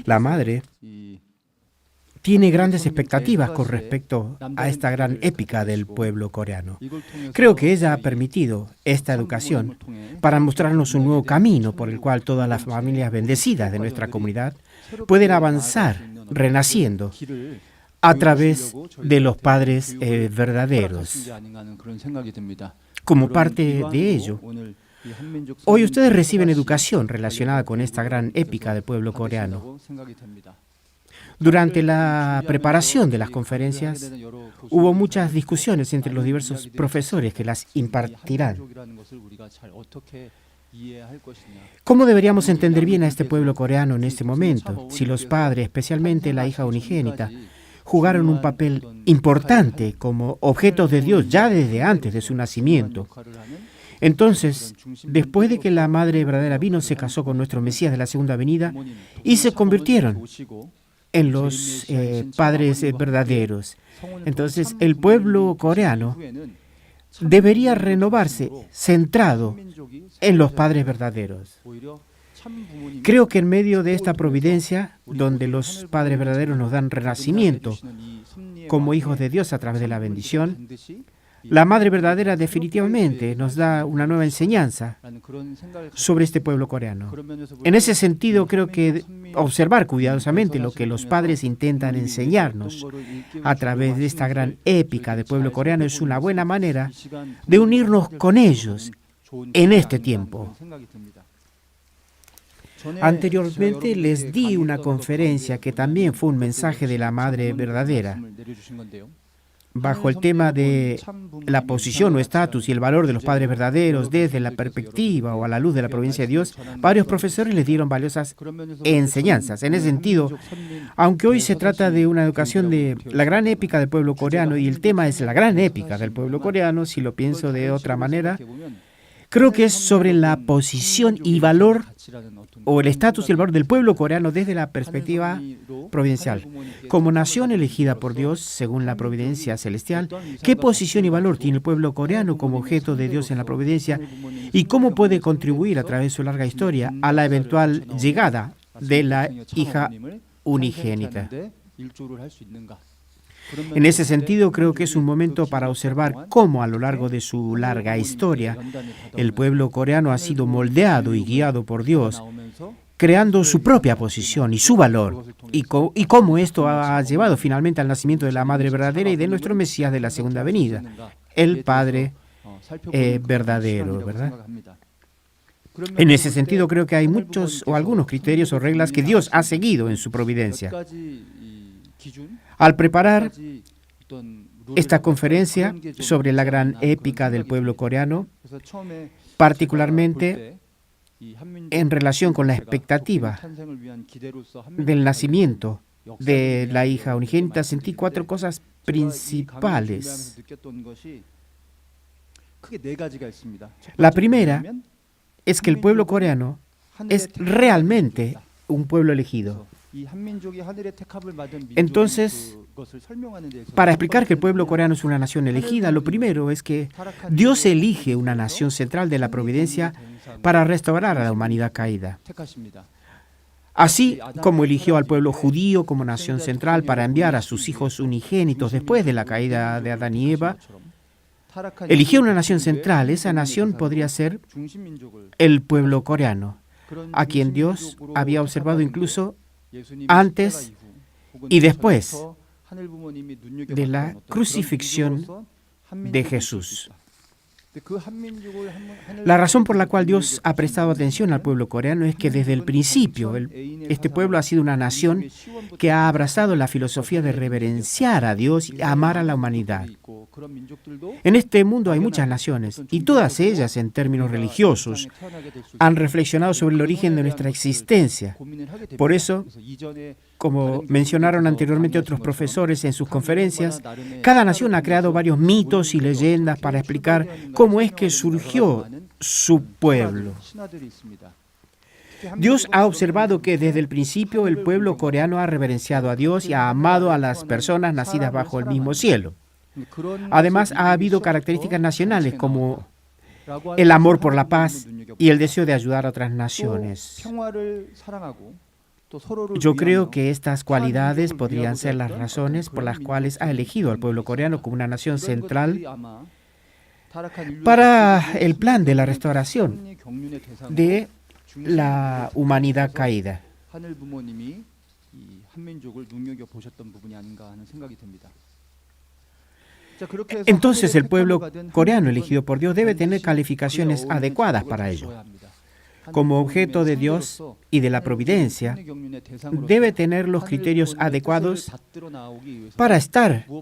La madre tiene grandes expectativas con respecto a esta gran épica del pueblo coreano. Creo que ella ha permitido esta educación para mostrarnos un nuevo camino por el cual todas las familias bendecidas de nuestra comunidad pueden avanzar renaciendo a través de los padres verdaderos. Como parte de ello, hoy ustedes reciben educación relacionada con esta gran épica del pueblo coreano. Durante la preparación de las conferencias, hubo muchas discusiones entre los diversos profesores que las impartirán. ¿Cómo deberíamos entender bien a este pueblo coreano en este momento, si los padres, especialmente la hija unigénita, jugaron un papel importante como objetos de Dios ya desde antes de su nacimiento? Entonces, después de que la madre verdadera vino, se casó con nuestro Mesías de la segunda venida y se convirtieron en los padres verdaderos. Entonces, el pueblo coreano debería renovarse centrado en los padres verdaderos. Creo que en medio de esta providencia, donde los padres verdaderos nos dan renacimiento como hijos de Dios a través de la bendición, la Madre verdadera definitivamente nos da una nueva enseñanza sobre este pueblo coreano. En ese sentido, creo que observar cuidadosamente lo que los padres intentan enseñarnos a través de esta gran épica del pueblo coreano es una buena manera de unirnos con ellos en este tiempo. Anteriormente les di una conferencia que también fue un mensaje de la Madre verdadera, bajo el tema de la posición o estatus y el valor de los padres verdaderos desde la perspectiva o a la luz de la providencia de Dios. Varios profesores les dieron valiosas enseñanzas. En ese sentido, aunque hoy se trata de una educación de la gran épica del pueblo coreano y el tema es la gran épica del pueblo coreano, si lo pienso de otra manera, creo que es sobre la posición y valor o el estatus y el valor del pueblo coreano desde la perspectiva providencial. Como nación elegida por Dios según la providencia celestial, ¿qué posición y valor tiene el pueblo coreano como objeto de Dios en la providencia? ¿Y cómo puede contribuir a través de su larga historia a la eventual llegada de la hija unigénita? En ese sentido, creo que es un momento para observar cómo a lo largo de su larga historia el pueblo coreano ha sido moldeado y guiado por Dios, creando su propia posición y su valor, y cómo esto ha llevado finalmente al nacimiento de la Madre verdadera y de nuestro Mesías de la segunda venida, el Padre verdadero, ¿verdad? En ese sentido, creo que hay muchos o algunos criterios o reglas que Dios ha seguido en su providencia. Al preparar esta conferencia sobre la gran épica del pueblo coreano, particularmente en relación con la expectativa del nacimiento de la hija unigénita, sentí 4 cosas principales. La primera es que el pueblo coreano es realmente un pueblo elegido. Entonces, para explicar que el pueblo coreano es una nación elegida, lo primero es que Dios elige una nación central de la providencia para restaurar a la humanidad caída. Así como eligió al pueblo judío como nación central para enviar a sus hijos unigénitos después de la caída de Adán y Eva, eligió una nación central. Esa nación podría ser el pueblo coreano, a quien Dios había observado incluso antes y después de la crucifixión de Jesús. La razón por la cual Dios ha prestado atención al pueblo coreano es que desde el principio este pueblo ha sido una nación que ha abrazado la filosofía de reverenciar a Dios y amar a la humanidad. En este mundo hay muchas naciones y todas ellas, en términos religiosos, han reflexionado sobre el origen de nuestra existencia. Por eso, como mencionaron anteriormente otros profesores en sus conferencias, cada nación ha creado varios mitos y leyendas para explicar cómo es que surgió su pueblo. Dios ha observado que desde el principio el pueblo coreano ha reverenciado a Dios y ha amado a las personas nacidas bajo el mismo cielo. Además, ha habido características nacionales como el amor por la paz y el deseo de ayudar a otras naciones. Yo creo que estas cualidades podrían ser las razones por las cuales ha elegido al pueblo coreano como una nación central para el plan de la restauración de la humanidad caída. Entonces el pueblo coreano elegido por Dios debe tener calificaciones adecuadas para ello. Como objeto de Dios y de la providencia, debe tener los criterios adecuados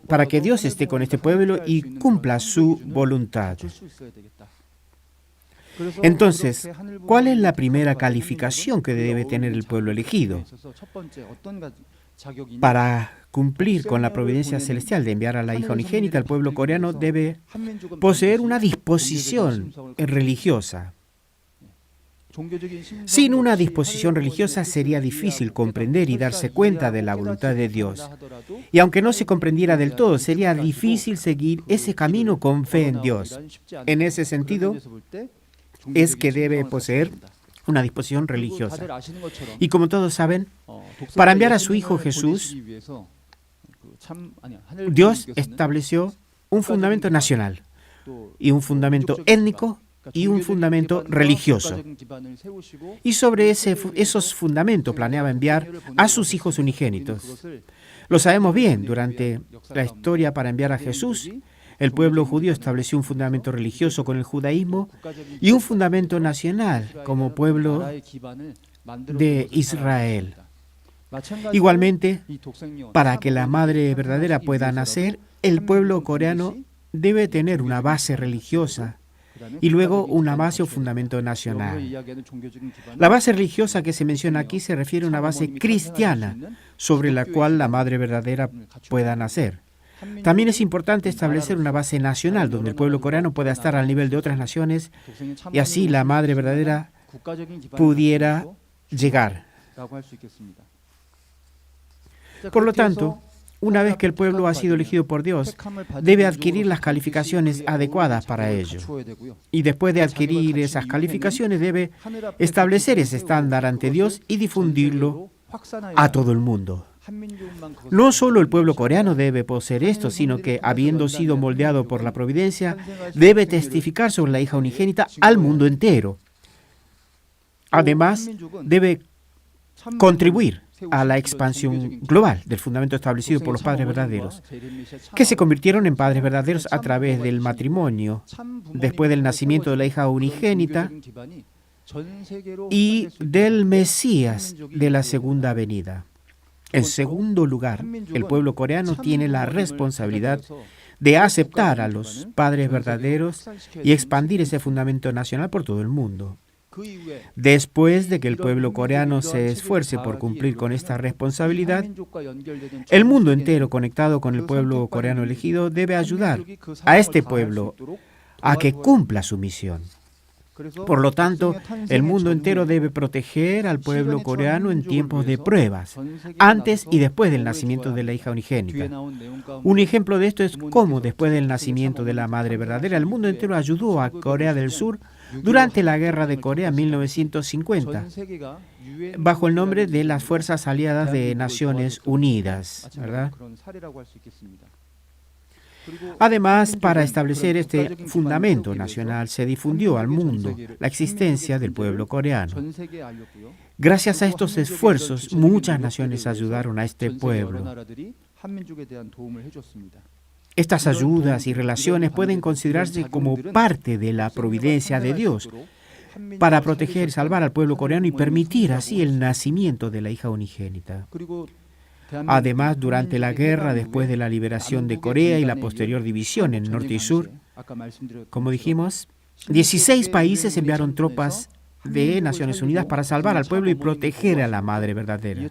para que Dios esté con este pueblo y cumpla su voluntad. Entonces, ¿cuál es la primera calificación que debe tener el pueblo elegido para cumplir con la providencia celestial de enviar a la hija unigénita? El pueblo coreano debe poseer una disposición religiosa. Sin una disposición religiosa sería difícil comprender y darse cuenta de la voluntad de Dios. Y aunque no se comprendiera del todo, sería difícil seguir ese camino con fe en Dios. En ese sentido, es que debe poseer una disposición religiosa. Y como todos saben, para enviar a su Hijo Jesús, Dios estableció un fundamento nacional y un fundamento étnico y un fundamento religioso. Y sobre esos fundamentos planeaba enviar a sus hijos unigénitos. Lo sabemos bien, durante la historia para enviar a Jesús, el pueblo judío estableció un fundamento religioso con el judaísmo y un fundamento nacional como pueblo de Israel. Igualmente, para que la madre verdadera pueda nacer, el pueblo coreano debe tener una base religiosa y luego una base o fundamento nacional. La base religiosa que se menciona aquí se refiere a una base cristiana sobre la cual la madre verdadera pueda nacer. También es importante establecer una base nacional donde el pueblo coreano pueda estar al nivel de otras naciones y así la madre verdadera pudiera llegar. Por lo tanto, una vez que el pueblo ha sido elegido por Dios, debe adquirir las calificaciones adecuadas para ello. Y después de adquirir esas calificaciones, debe establecer ese estándar ante Dios y difundirlo a todo el mundo. No solo el pueblo coreano debe poseer esto, sino que, habiendo sido moldeado por la providencia, debe testificar sobre la hija unigénita al mundo entero. Además, debe contribuir a la expansión global del fundamento establecido por los padres verdaderos, que se convirtieron en padres verdaderos a través del matrimonio, después del nacimiento de la hija unigénita y del Mesías de la segunda venida. En segundo lugar, el pueblo coreano tiene la responsabilidad de aceptar a los padres verdaderos y expandir ese fundamento nacional por todo el mundo. Después de que el pueblo coreano se esfuerce por cumplir con esta responsabilidad, el mundo entero conectado con el pueblo coreano elegido debe ayudar a este pueblo a que cumpla su misión. Por lo tanto, el mundo entero debe proteger al pueblo coreano en tiempos de pruebas, antes y después del nacimiento de la hija unigénita. Un ejemplo de esto es cómo, después del nacimiento de la madre verdadera, el mundo entero ayudó a Corea del Sur durante la Guerra de Corea en 1950, bajo el nombre de las Fuerzas Aliadas de Naciones Unidas, ¿verdad? Además, para establecer este fundamento nacional, se difundió al mundo la existencia del pueblo coreano. Gracias a estos esfuerzos, muchas naciones ayudaron a este pueblo. Estas ayudas y relaciones pueden considerarse como parte de la providencia de Dios para proteger y salvar al pueblo coreano y permitir así el nacimiento de la hija unigénita. Además, durante la guerra, después de la liberación de Corea y la posterior división en norte y sur, como dijimos, 16 países enviaron tropas de Naciones Unidas para salvar al pueblo y proteger a la madre verdadera.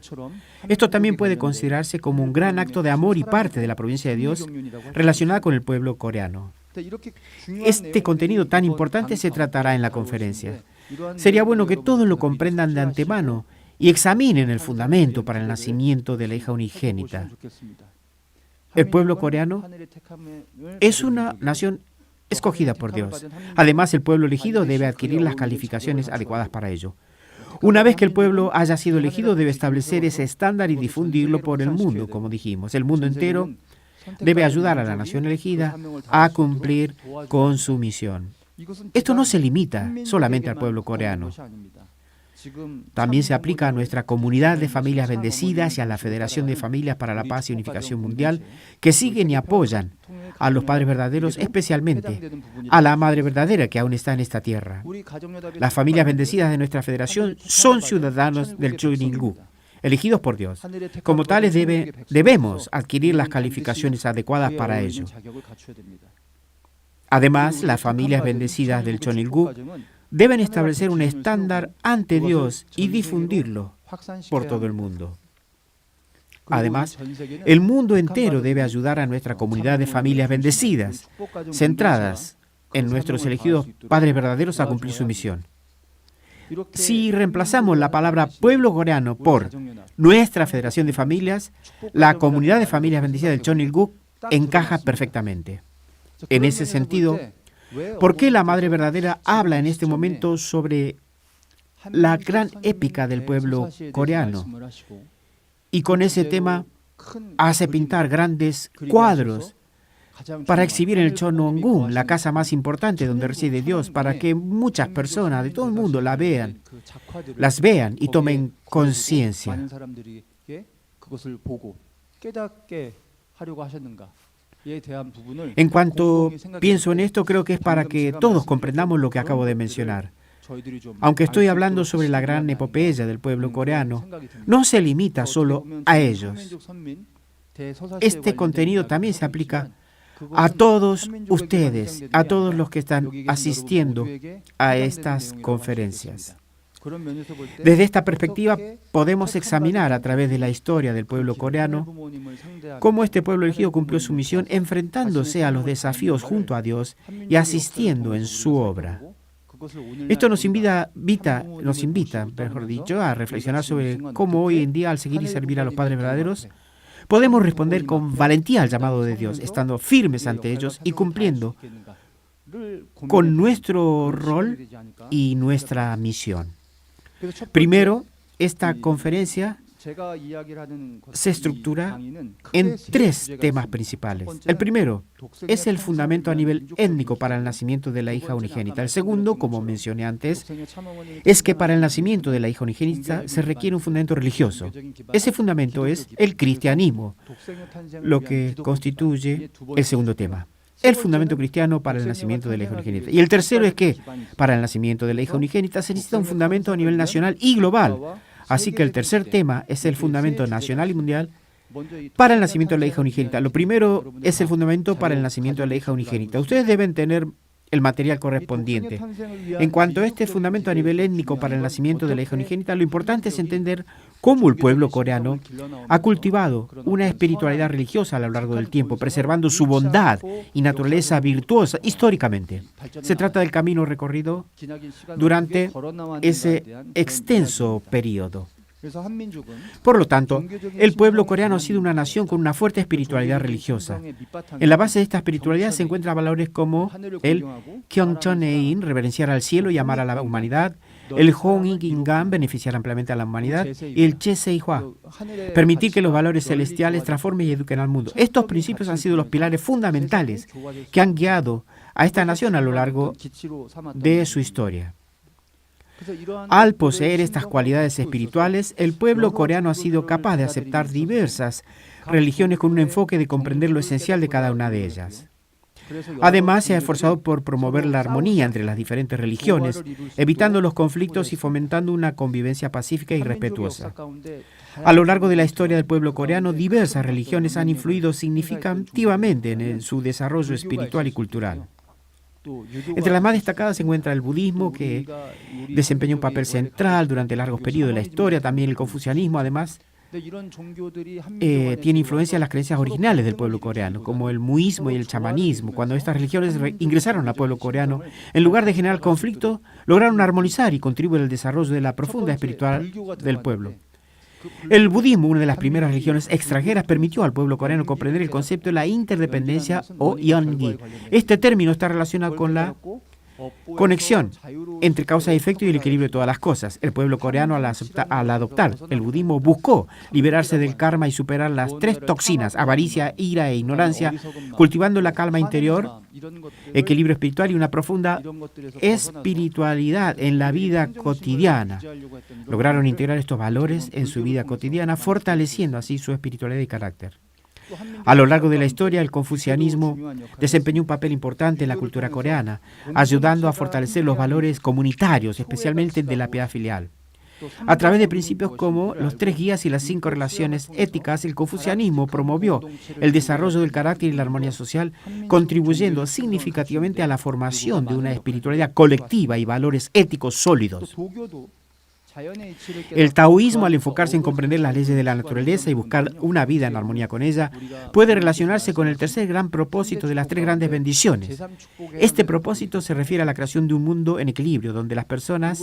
Esto también puede considerarse como un gran acto de amor y parte de la providencia de Dios relacionada con el pueblo coreano. Este contenido tan importante se tratará en la conferencia. Sería bueno que todos lo comprendan de antemano y examinen el fundamento para el nacimiento de la hija unigénita. El pueblo coreano es una nación escogida por Dios. Además, el pueblo elegido debe adquirir las calificaciones adecuadas para ello. Una vez que el pueblo haya sido elegido, debe establecer ese estándar y difundirlo por el mundo, como dijimos. El mundo entero debe ayudar a la nación elegida a cumplir con su misión. Esto no se limita solamente al pueblo coreano. También se aplica a nuestra comunidad de familias bendecidas y a la Federación de Familias para la Paz y Unificación Mundial, que siguen y apoyan a los padres verdaderos, especialmente a la madre verdadera que aún está en esta tierra. Las familias bendecidas de nuestra federación son ciudadanos del Cheonilgu, elegidos por Dios. Como tales debemos adquirir las calificaciones adecuadas para ello. Además, las familias bendecidas del Cheonilgu deben establecer un estándar ante Dios y difundirlo por todo el mundo. Además, el mundo entero debe ayudar a nuestra comunidad de familias bendecidas, centradas en nuestros elegidos padres verdaderos a cumplir su misión. Si reemplazamos la palabra pueblo coreano por nuestra Federación de Familias, la comunidad de familias bendecidas del Cheonilgu encaja perfectamente. En ese sentido, ¿por qué la Madre Verdadera habla en este momento sobre la gran épica del pueblo coreano? Y con ese tema hace pintar grandes cuadros para exhibir en el Cheonilgu, la casa más importante donde reside Dios, para que muchas personas de todo el mundo las vean y tomen conciencia. En cuanto pienso en esto, creo que es para que todos comprendamos lo que acabo de mencionar. Aunque estoy hablando sobre la gran epopeya del pueblo coreano, no se limita solo a ellos. Este contenido también se aplica a todos ustedes, a todos los que están asistiendo a estas conferencias. Desde esta perspectiva, podemos examinar a través de la historia del pueblo coreano cómo este pueblo elegido cumplió su misión enfrentándose a los desafíos junto a Dios y asistiendo en su obra. Esto nos invita, mejor dicho, a reflexionar sobre cómo hoy en día, al seguir y servir a los padres verdaderos, podemos responder con valentía al llamado de Dios, estando firmes ante ellos y cumpliendo con nuestro rol y nuestra misión. Primero, esta conferencia se estructura en 3 temas principales. El primero es el fundamento a nivel étnico para el nacimiento de la hija unigénita. El segundo, como mencioné antes, es que para el nacimiento de la hija unigénita se requiere un fundamento religioso. Ese fundamento es el cristianismo, lo que constituye el segundo tema. El fundamento cristiano para el nacimiento de la hija unigénita. Y el tercero es que para el nacimiento de la hija unigénita se necesita un fundamento a nivel nacional y global. Así que el tercer tema es el fundamento nacional y mundial para el nacimiento de la hija unigénita. Lo primero es el fundamento para el nacimiento de la hija unigénita. Ustedes deben tener el material correspondiente. En cuanto a este fundamento a nivel étnico para el nacimiento de la hija unigénita, lo importante es entender cómo el pueblo coreano ha cultivado una espiritualidad religiosa a lo largo del tiempo, preservando su bondad y naturaleza virtuosa históricamente. Se trata del camino recorrido durante ese extenso periodo. Por lo tanto, el pueblo coreano ha sido una nación con una fuerte espiritualidad religiosa. En la base de esta espiritualidad se encuentran valores como el Gyeongcheon-ein, reverenciar al cielo y amar a la humanidad, el Hong-il-gam, beneficiar ampliamente a la humanidad, y el Che-sei-hwa, permitir que los valores celestiales transformen y eduquen al mundo. Estos principios han sido los pilares fundamentales que han guiado a esta nación a lo largo de su historia. Al poseer estas cualidades espirituales, el pueblo coreano ha sido capaz de aceptar diversas religiones con un enfoque de comprender lo esencial de cada una de ellas. Además, se ha esforzado por promover la armonía entre las diferentes religiones, evitando los conflictos y fomentando una convivencia pacífica y respetuosa. A lo largo de la historia del pueblo coreano, diversas religiones han influido significativamente en su desarrollo espiritual y cultural. Entre las más destacadas se encuentra el budismo, que desempeña un papel central durante largos periodos de la historia. También el confucianismo, además, tiene influencia en las creencias originales del pueblo coreano, como el muismo y el chamanismo. Cuando estas religiones ingresaron al pueblo coreano, en lugar de generar conflicto, lograron armonizar y contribuir al desarrollo de la profunda espiritual del pueblo. El budismo, una de las primeras religiones extranjeras, permitió al pueblo coreano comprender el concepto de la interdependencia o yeongi. Este término está relacionado con la conexión entre causa y efecto y el equilibrio de todas las cosas. El pueblo coreano, al adoptar el budismo, buscó liberarse del karma y superar las tres toxinas: avaricia, ira e ignorancia, cultivando la calma interior, equilibrio espiritual y una profunda espiritualidad en la vida cotidiana. Lograron integrar estos valores en su vida cotidiana, fortaleciendo así su espiritualidad y carácter. A lo largo de la historia, el confucianismo desempeñó un papel importante en la cultura coreana, ayudando a fortalecer los valores comunitarios, especialmente de la piedad filial. A través de principios como los 3 guías y las 5 relaciones éticas, el confucianismo promovió el desarrollo del carácter y la armonía social, contribuyendo significativamente a la formación de una espiritualidad colectiva y valores éticos sólidos. El taoísmo, al enfocarse en comprender las leyes de la naturaleza y buscar una vida en armonía con ella, puede relacionarse con el tercer gran propósito de las 3 grandes bendiciones. Este propósito se refiere a la creación de un mundo en equilibrio, donde las personas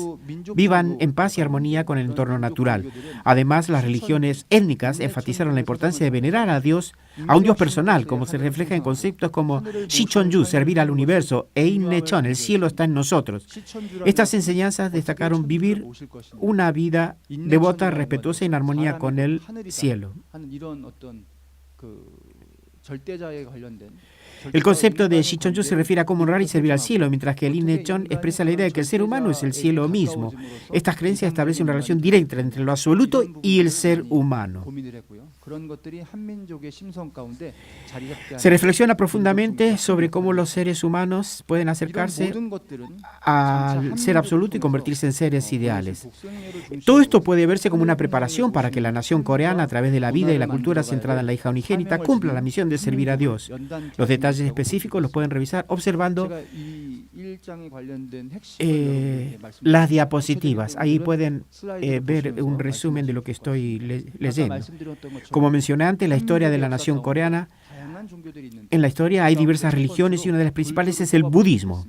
vivan en paz y armonía con el entorno natural. Además, las religiones étnicas enfatizaron la importancia de venerar a Dios, a un Dios personal, como se refleja en conceptos como Shichonju, servir al universo, e Innechon, el cielo está en nosotros. Estas enseñanzas destacaron vivir una vida devota, respetuosa y en armonía con el cielo. El concepto de Shichonju se refiere a cómo honrar y servir al cielo, mientras que el Innechon expresa la idea de que el ser humano es el cielo mismo. Estas creencias establecen una relación directa entre lo absoluto y el ser humano. Se reflexiona profundamente sobre cómo los seres humanos pueden acercarse al ser absoluto y convertirse en seres ideales. Todo esto puede verse como una preparación para que la nación coreana, a través de la vida y la cultura centrada en la hija unigénita, cumpla la misión de servir a Dios. Los detalles específicos los pueden revisar observando las diapositivas. Ahí pueden ver un resumen de lo que estoy leyendo. Como mencioné antes, la historia de la nación coreana, en la historia hay diversas religiones y una de las principales es el budismo.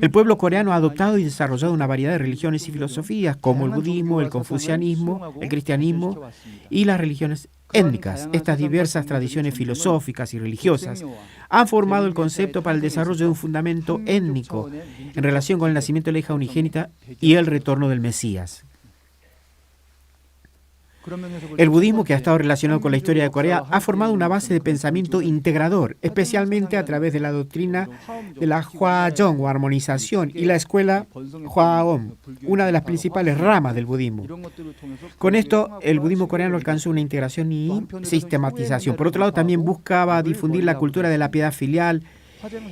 El pueblo coreano ha adoptado y desarrollado una variedad de religiones y filosofías, como el budismo, el confucianismo, el cristianismo y las religiones étnicas. Estas diversas tradiciones filosóficas y religiosas han formado el concepto para el desarrollo de un fundamento étnico en relación con el nacimiento de la hija unigénita y el retorno del Mesías. El budismo, que ha estado relacionado con la historia de Corea, ha formado una base de pensamiento integrador, especialmente a través de la doctrina de la Hwajong o armonización y la escuela Hwaom, una de las principales ramas del budismo. Con esto, el budismo coreano alcanzó una integración y sistematización. Por otro lado, también buscaba difundir la cultura de la piedad filial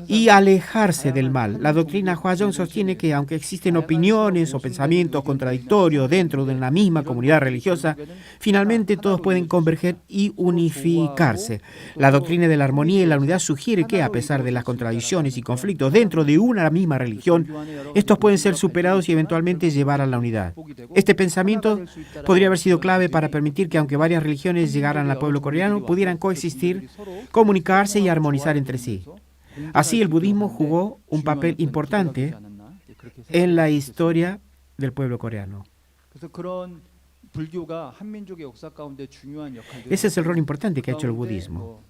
y alejarse del mal. La doctrina Hwajong sostiene que, aunque existen opiniones o pensamientos contradictorios dentro de una misma comunidad religiosa, finalmente todos pueden converger y unificarse. La doctrina de la armonía y la unidad sugiere que, a pesar de las contradicciones y conflictos dentro de una misma religión, estos pueden ser superados y eventualmente llevar a la unidad. Este pensamiento podría haber sido clave para permitir que, aunque varias religiones llegaran al pueblo coreano, pudieran coexistir, comunicarse y armonizar entre sí. Así, el budismo jugó un papel importante en la historia del pueblo coreano. Ese es el rol importante que ha hecho el budismo.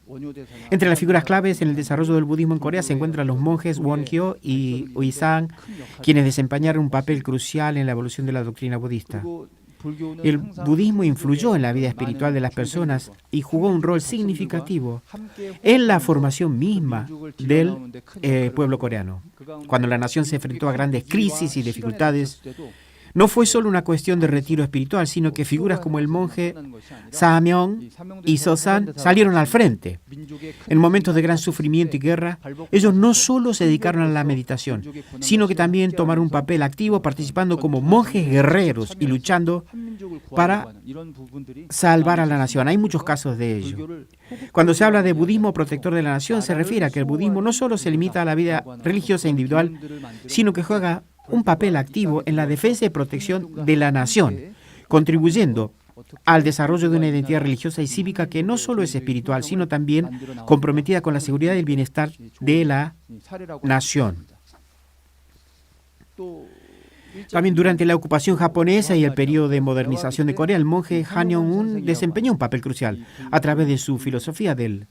Entre las figuras claves en el desarrollo del budismo en Corea se encuentran los monjes Won-hyo y Uisang, quienes desempeñaron un papel crucial en la evolución de la doctrina budista. El budismo influyó en la vida espiritual de las personas y jugó un rol significativo en la formación misma del pueblo coreano. Cuando la nación se enfrentó a grandes crisis y dificultades, no fue solo una cuestión de retiro espiritual, sino que figuras como el monje Samyeong y Sosan salieron al frente. En momentos de gran sufrimiento y guerra, ellos no solo se dedicaron a la meditación, sino que también tomaron un papel activo participando como monjes guerreros y luchando para salvar a la nación. Hay muchos casos de ello. Cuando se habla de budismo protector de la nación, se refiere a que el budismo no solo se limita a la vida religiosa individual, sino que juega un papel activo en la defensa y protección de la nación, contribuyendo al desarrollo de una identidad religiosa y cívica que no solo es espiritual, sino también comprometida con la seguridad y el bienestar de la nación. También durante la ocupación japonesa y el periodo de modernización de Corea, el monje Han Yong-un desempeñó un papel crucial a través de su filosofía del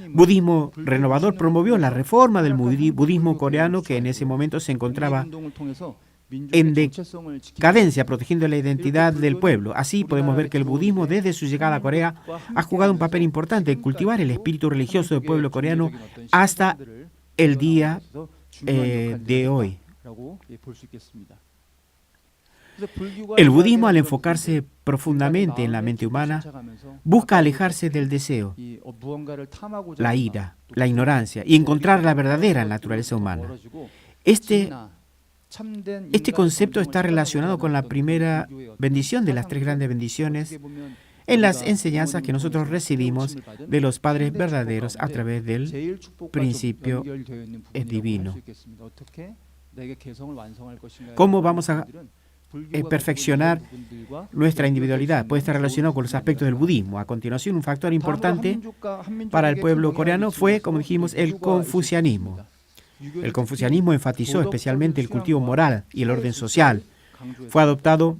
budismo renovador promovió la reforma del budismo coreano, que en ese momento se encontraba en decadencia, protegiendo la identidad del pueblo. Así podemos ver que el budismo, desde su llegada a Corea, ha jugado un papel importante en cultivar el espíritu religioso del pueblo coreano hasta el día de hoy. El budismo, al enfocarse profundamente en la mente humana, busca alejarse del deseo, la ira, la ignorancia y encontrar la verdadera naturaleza humana. Este concepto está relacionado con la primera bendición de las tres grandes bendiciones en las enseñanzas que nosotros recibimos de los padres verdaderos a través del principio divino. ¿Cómo vamos a perfeccionar nuestra individualidad? Puede estar relacionado con los aspectos del budismo. A continuación, un factor importante para el pueblo coreano fue, como dijimos, el confucianismo. El confucianismo enfatizó especialmente el cultivo moral y el orden social. Fue adoptado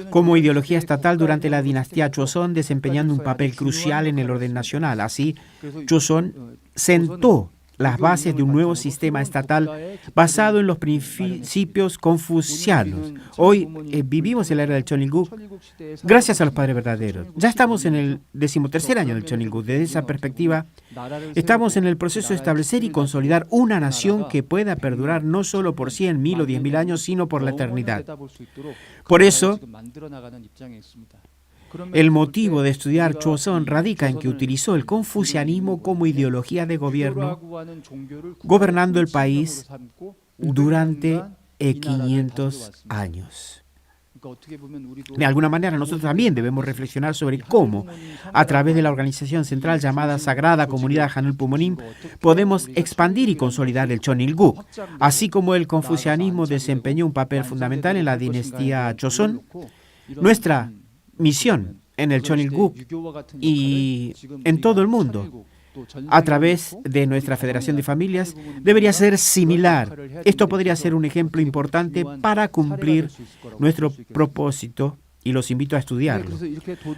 como ideología estatal durante la dinastía Joseon, desempeñando un papel crucial en el orden nacional. Así, Joseon sentó las bases de un nuevo sistema estatal basado en los principios confucianos. Hoy vivimos en la era del Cheonilguk gracias a los padres verdaderos. Ya estamos en el 13º año del Cheonilguk. Desde esa perspectiva, estamos en el proceso de establecer y consolidar una nación que pueda perdurar no solo por 100, 1000 o 10.000 años, sino por la eternidad. Por eso, el motivo de estudiar Joseon radica en que utilizó el confucianismo como ideología de gobierno, gobernando el país durante 500 años. De alguna manera, nosotros también debemos reflexionar sobre cómo, a través de la organización central llamada Sagrada Comunidad Hanul Pumonim, podemos expandir y consolidar el Cheonilguk. Así como el confucianismo desempeñó un papel fundamental en la dinastía Joseon, nuestra misión en el Cheonilguk y en todo el mundo, a través de nuestra Federación de Familias, debería ser similar. Esto podría ser un ejemplo importante para cumplir nuestro propósito y los invito a estudiarlo.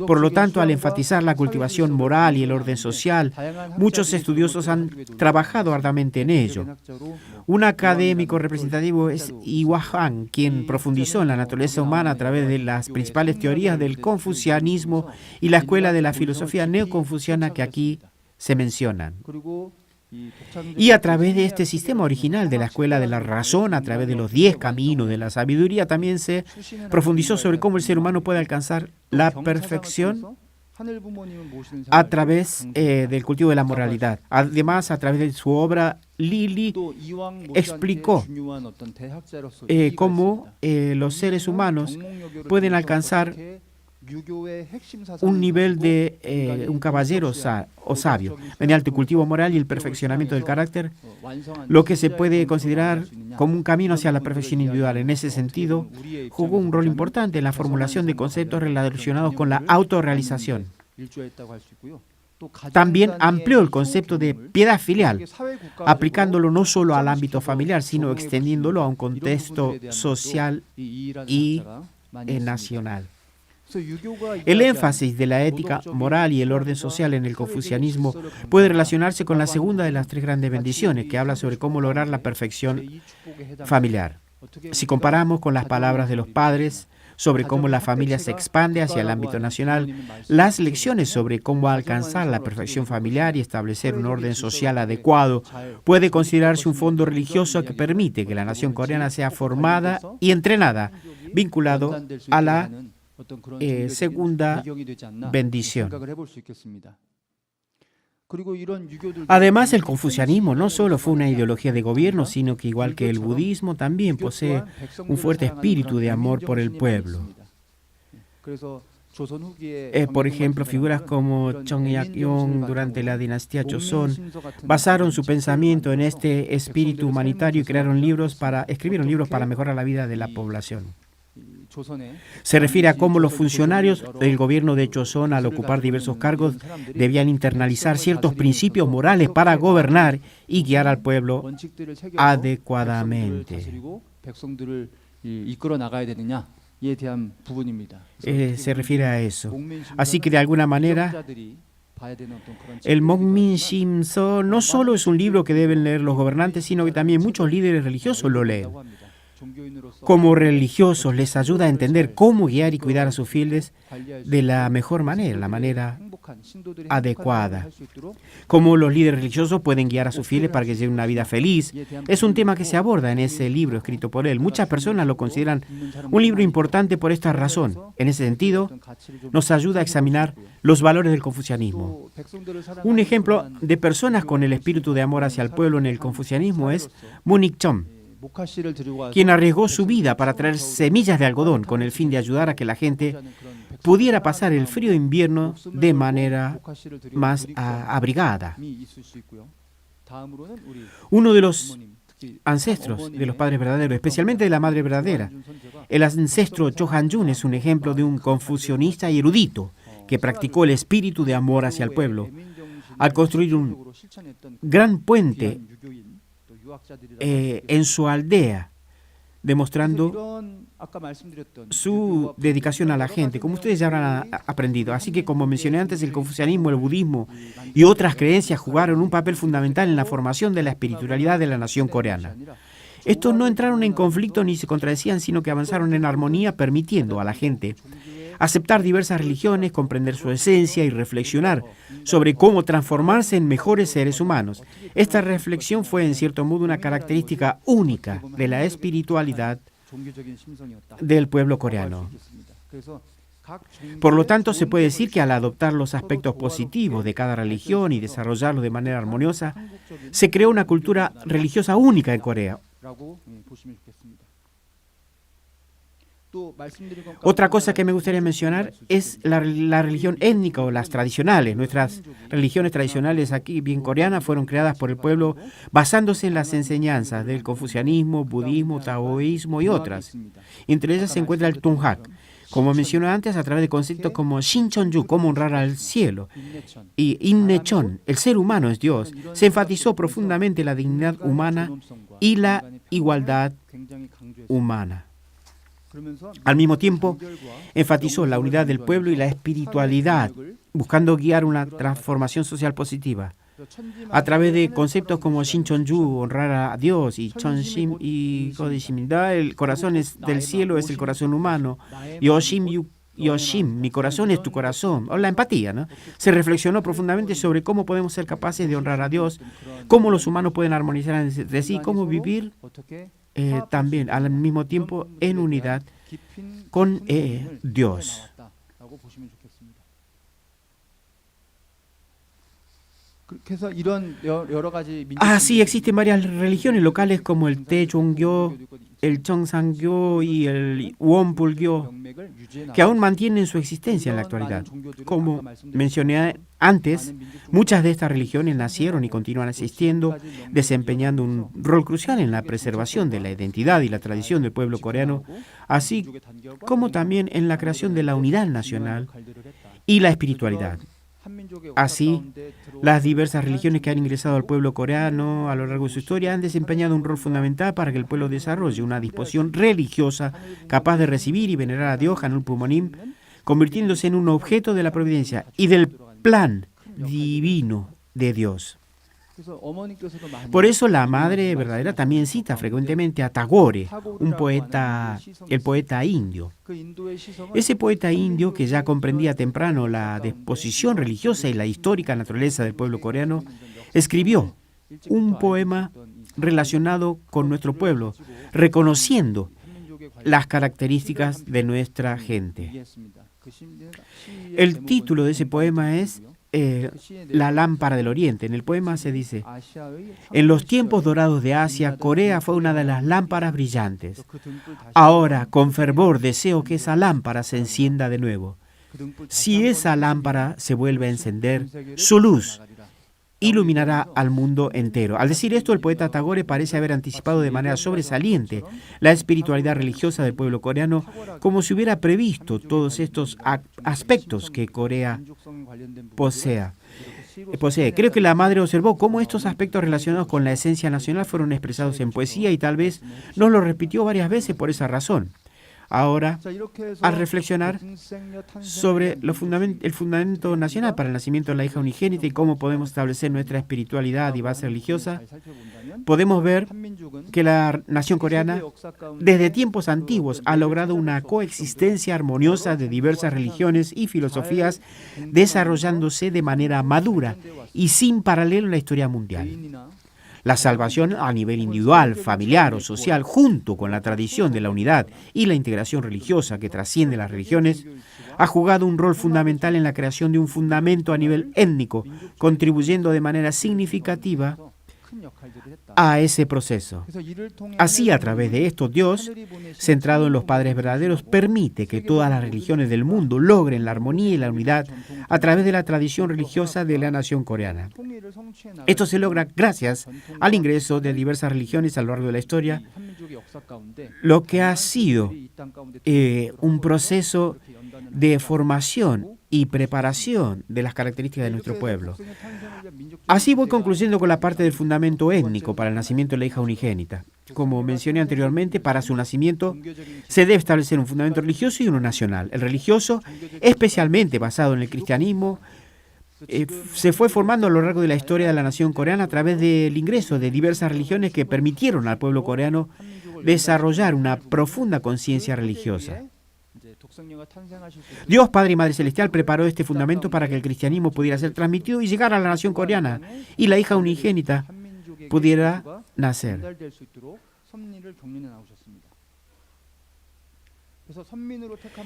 Por lo tanto, al enfatizar la cultivación moral y el orden social, muchos estudiosos han trabajado arduamente en ello. Un académico representativo es Iwa Han, quien profundizó en la naturaleza humana a través de las principales teorías del confucianismo y la escuela de la filosofía neoconfuciana que aquí se mencionan. Y a través de este sistema original de la escuela de la razón, a través de los 10 caminos de la sabiduría, también se profundizó sobre cómo el ser humano puede alcanzar la perfección a través del cultivo de la moralidad. Además, a través de su obra, Lili explicó cómo los seres humanos pueden alcanzar un nivel de un caballero o sabio, mediante el cultivo moral y el perfeccionamiento del carácter, lo que se puede considerar como un camino hacia la perfección individual. En ese sentido, jugó un rol importante en la formulación de conceptos relacionados con la autorrealización. También amplió el concepto de piedad filial, aplicándolo no solo al ámbito familiar, sino extendiéndolo a un contexto social y nacional. El énfasis de la ética moral y el orden social en el confucianismo puede relacionarse con la segunda de las tres grandes bendiciones, que habla sobre cómo lograr la perfección familiar. Si comparamos con las palabras de los padres sobre cómo la familia se expande hacia el ámbito nacional, las lecciones sobre cómo alcanzar la perfección familiar y establecer un orden social adecuado puede considerarse un fondo religioso que permite que la nación coreana sea formada y entrenada, vinculado a la segunda bendición. Además, el confucianismo no solo fue una ideología de gobierno, sino que, igual que el budismo, también posee un fuerte espíritu de amor por el pueblo. Por ejemplo, figuras como Chung Yak-yong durante la dinastía Joseon basaron su pensamiento en este espíritu humanitario y escribieron libros para mejorar la vida de la población. Se refiere a cómo los funcionarios del gobierno de Joseon, al ocupar diversos cargos, debían internalizar ciertos principios morales para gobernar y guiar al pueblo adecuadamente. Se refiere a eso. Así que de alguna manera El Mokmin-Simso no solo es un libro que deben leer los gobernantes, sino que también muchos líderes religiosos lo leen. Como religiosos les ayuda a entender cómo guiar y cuidar a sus fieles de la mejor manera, la manera adecuada. Cómo los líderes religiosos pueden guiar a sus fieles para que lleven una vida feliz. Es un tema que se aborda en ese libro escrito por él. Muchas personas lo consideran un libro importante por esta razón. En ese sentido, nos ayuda a examinar los valores del confucianismo. Un ejemplo de personas con el espíritu de amor hacia el pueblo en el confucianismo es Munich Chom, quien arriesgó su vida para traer semillas de algodón con el fin de ayudar a que la gente pudiera pasar el frío invierno de manera más abrigada. Uno de los ancestros de los padres verdaderos, especialmente de la madre verdadera, el ancestro Cho Han-jun es un ejemplo de un confucionista y erudito que practicó el espíritu de amor hacia el pueblo al construir un gran puente en su aldea, demostrando su dedicación a la gente, como ustedes ya habrán aprendido. Así que, como mencioné antes, el confucianismo, el budismo y otras creencias jugaron un papel fundamental en la formación de la espiritualidad de la nación coreana. Estos no entraron en conflicto ni se contradecían, sino que avanzaron en armonía, permitiendo a la gente aceptar diversas religiones, comprender su esencia y reflexionar sobre cómo transformarse en mejores seres humanos. Esta reflexión fue, en cierto modo, una característica única de la espiritualidad del pueblo coreano. Por lo tanto, se puede decir que al adoptar los aspectos positivos de cada religión y desarrollarlos de manera armoniosa, se creó una cultura religiosa única en Corea. Otra cosa que me gustaría mencionar es la religión étnica o las tradicionales. Nuestras religiones tradicionales aquí, bien coreanas, fueron creadas por el pueblo basándose en las enseñanzas del confucianismo, budismo, taoísmo y otras. Entre ellas se encuentra el Tunghak, como mencioné antes, a través de conceptos como Shincheonju, como honrar al cielo, y Innechon, el ser humano es Dios. Se enfatizó profundamente la dignidad humana y la igualdad humana. Al mismo tiempo, enfatizó la unidad del pueblo y la espiritualidad, buscando guiar una transformación social positiva. A través de conceptos como Shincheonju, honrar a Dios, y Chonshim y Kodishimda, el corazón del cielo es el corazón humano, Yoshim, mi corazón es tu corazón, o la empatía, ¿no? Se reflexionó profundamente sobre cómo podemos ser capaces de honrar a Dios, cómo los humanos pueden armonizar entre sí, cómo vivir también al mismo tiempo en unidad con Dios. Así existen varias religiones locales como el Taechung-gyo, el Cheongsang-gyo y el Wonpul-gyo, que aún mantienen su existencia en la actualidad. Como mencioné antes, muchas de estas religiones nacieron y continúan existiendo, desempeñando un rol crucial en la preservación de la identidad y la tradición del pueblo coreano, así como también en la creación de la unidad nacional y la espiritualidad. Así, las diversas religiones que han ingresado al pueblo coreano a lo largo de su historia han desempeñado un rol fundamental para que el pueblo desarrolle una disposición religiosa capaz de recibir y venerar a Dios, Hanul Pumonim, convirtiéndose en un objeto de la providencia y del plan divino de Dios. Por eso la Madre Verdadera también cita frecuentemente a Tagore, el poeta indio. Ese poeta indio, que ya comprendía temprano la disposición religiosa y la histórica naturaleza del pueblo coreano, escribió un poema relacionado con nuestro pueblo, reconociendo las características de nuestra gente. El título de ese poema es La lámpara del Oriente. En el poema se dice: en los tiempos dorados de Asia, Corea fue una de las lámparas brillantes. Ahora, con fervor, deseo que esa lámpara se encienda de nuevo. Si esa lámpara se vuelve a encender, su luz iluminará al mundo entero. Al decir esto, el poeta Tagore parece haber anticipado de manera sobresaliente la espiritualidad religiosa del pueblo coreano, como si hubiera previsto todos estos aspectos que Corea posee. Creo que la madre observó cómo estos aspectos relacionados con la esencia nacional fueron expresados en poesía y tal vez nos lo repitió varias veces por esa razón. Ahora, al reflexionar sobre el fundamento nacional para el nacimiento de la hija unigénita y cómo podemos establecer nuestra espiritualidad y base religiosa, podemos ver que la nación coreana, desde tiempos antiguos, ha logrado una coexistencia armoniosa de diversas religiones y filosofías, desarrollándose de manera madura y sin paralelo en la historia mundial. La salvación a nivel individual, familiar o social, junto con la tradición de la unidad y la integración religiosa que trasciende las religiones, ha jugado un rol fundamental en la creación de un fundamento a nivel étnico, contribuyendo de manera significativa a ese proceso. Así, a través de esto, Dios, centrado en los padres verdaderos, permite que todas las religiones del mundo logren la armonía y la unidad a través de la tradición religiosa de la nación coreana. Esto se logra gracias al ingreso de diversas religiones a lo largo de la historia, lo que ha sido un proceso de formación y preparación de las características de nuestro pueblo. Así voy concluyendo con la parte del fundamento étnico para el nacimiento de la hija unigénita. Como mencioné anteriormente, para su nacimiento se debe establecer un fundamento religioso y uno nacional. El religioso, especialmente basado en el cristianismo, se fue formando a lo largo de la historia de la nación coreana a través del ingreso de diversas religiones que permitieron al pueblo coreano desarrollar una profunda conciencia religiosa. Dios, Padre y Madre Celestial, preparó este fundamento para que el cristianismo pudiera ser transmitido y llegar a la nación coreana y la hija unigénita pudiera nacer.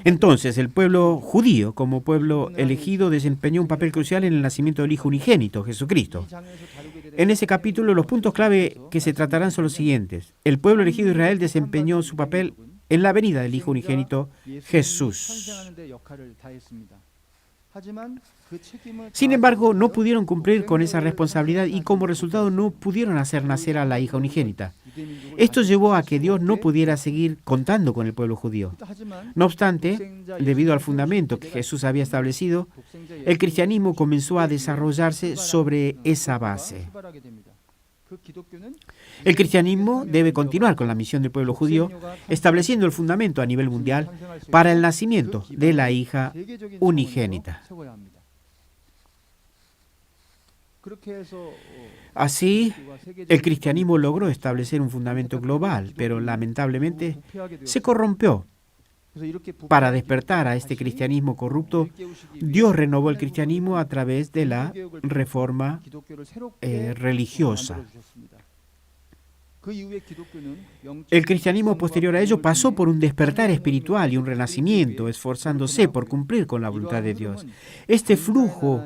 Entonces, el pueblo judío, como pueblo elegido, desempeñó un papel crucial en el nacimiento del Hijo unigénito, Jesucristo. En ese capítulo, los puntos clave que se tratarán son los siguientes. El pueblo elegido de Israel desempeñó su papel en la venida del Hijo unigénito, Jesús. Sin embargo, no pudieron cumplir con esa responsabilidad y como resultado no pudieron hacer nacer a la hija unigénita. Esto llevó a que Dios no pudiera seguir contando con el pueblo judío. No obstante, debido al fundamento que Jesús había establecido, el cristianismo comenzó a desarrollarse sobre esa base. El cristianismo debe continuar con la misión del pueblo judío, estableciendo el fundamento a nivel mundial para el nacimiento de la hija unigénita. Así, el cristianismo logró establecer un fundamento global, pero lamentablemente se corrompió. Para despertar a este cristianismo corrupto, Dios renovó el cristianismo a través de la reforma religiosa. El cristianismo posterior a ello pasó por un despertar espiritual y un renacimiento, esforzándose por cumplir con la voluntad de Dios. Este flujo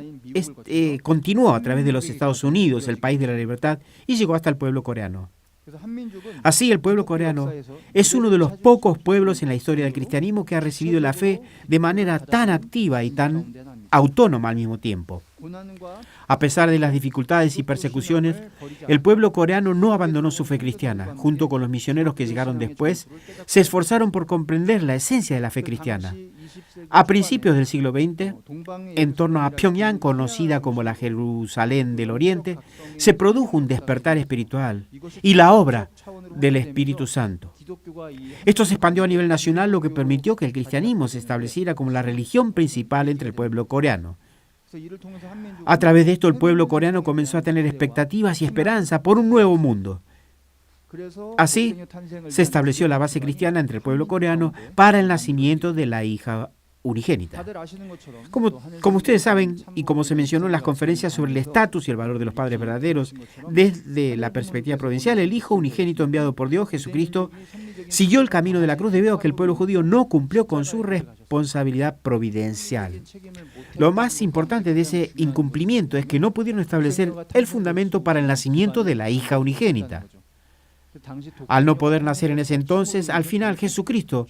continuó a través de los Estados Unidos, el país de la libertad, y llegó hasta el pueblo coreano. Así, el pueblo coreano es uno de los pocos pueblos en la historia del cristianismo que ha recibido la fe de manera tan activa y tan autónoma al mismo tiempo. A pesar de las dificultades y persecuciones, el pueblo coreano no abandonó su fe cristiana. Junto con los misioneros que llegaron después, se esforzaron por comprender la esencia de la fe cristiana. A principios del siglo XX, en torno a Pyongyang, conocida como la Jerusalén del Oriente, se produjo un despertar espiritual y la obra del Espíritu Santo. Esto se expandió a nivel nacional, lo que permitió que el cristianismo se estableciera como la religión principal entre el pueblo coreano. A través de esto, el pueblo coreano comenzó a tener expectativas y esperanza por un nuevo mundo. Así, se estableció la base cristiana entre el pueblo coreano para el nacimiento de la hija unigénita. Como ustedes saben, y como se mencionó en las conferencias sobre el estatus y el valor de los padres verdaderos, desde la perspectiva provincial, el Hijo unigénito enviado por Dios, Jesucristo, siguió el camino de la cruz debido a que el pueblo judío no cumplió con su responsabilidad providencial. Lo más importante de ese incumplimiento es que no pudieron establecer el fundamento para el nacimiento de la hija unigénita. Al no poder nacer en ese entonces, al final Jesucristo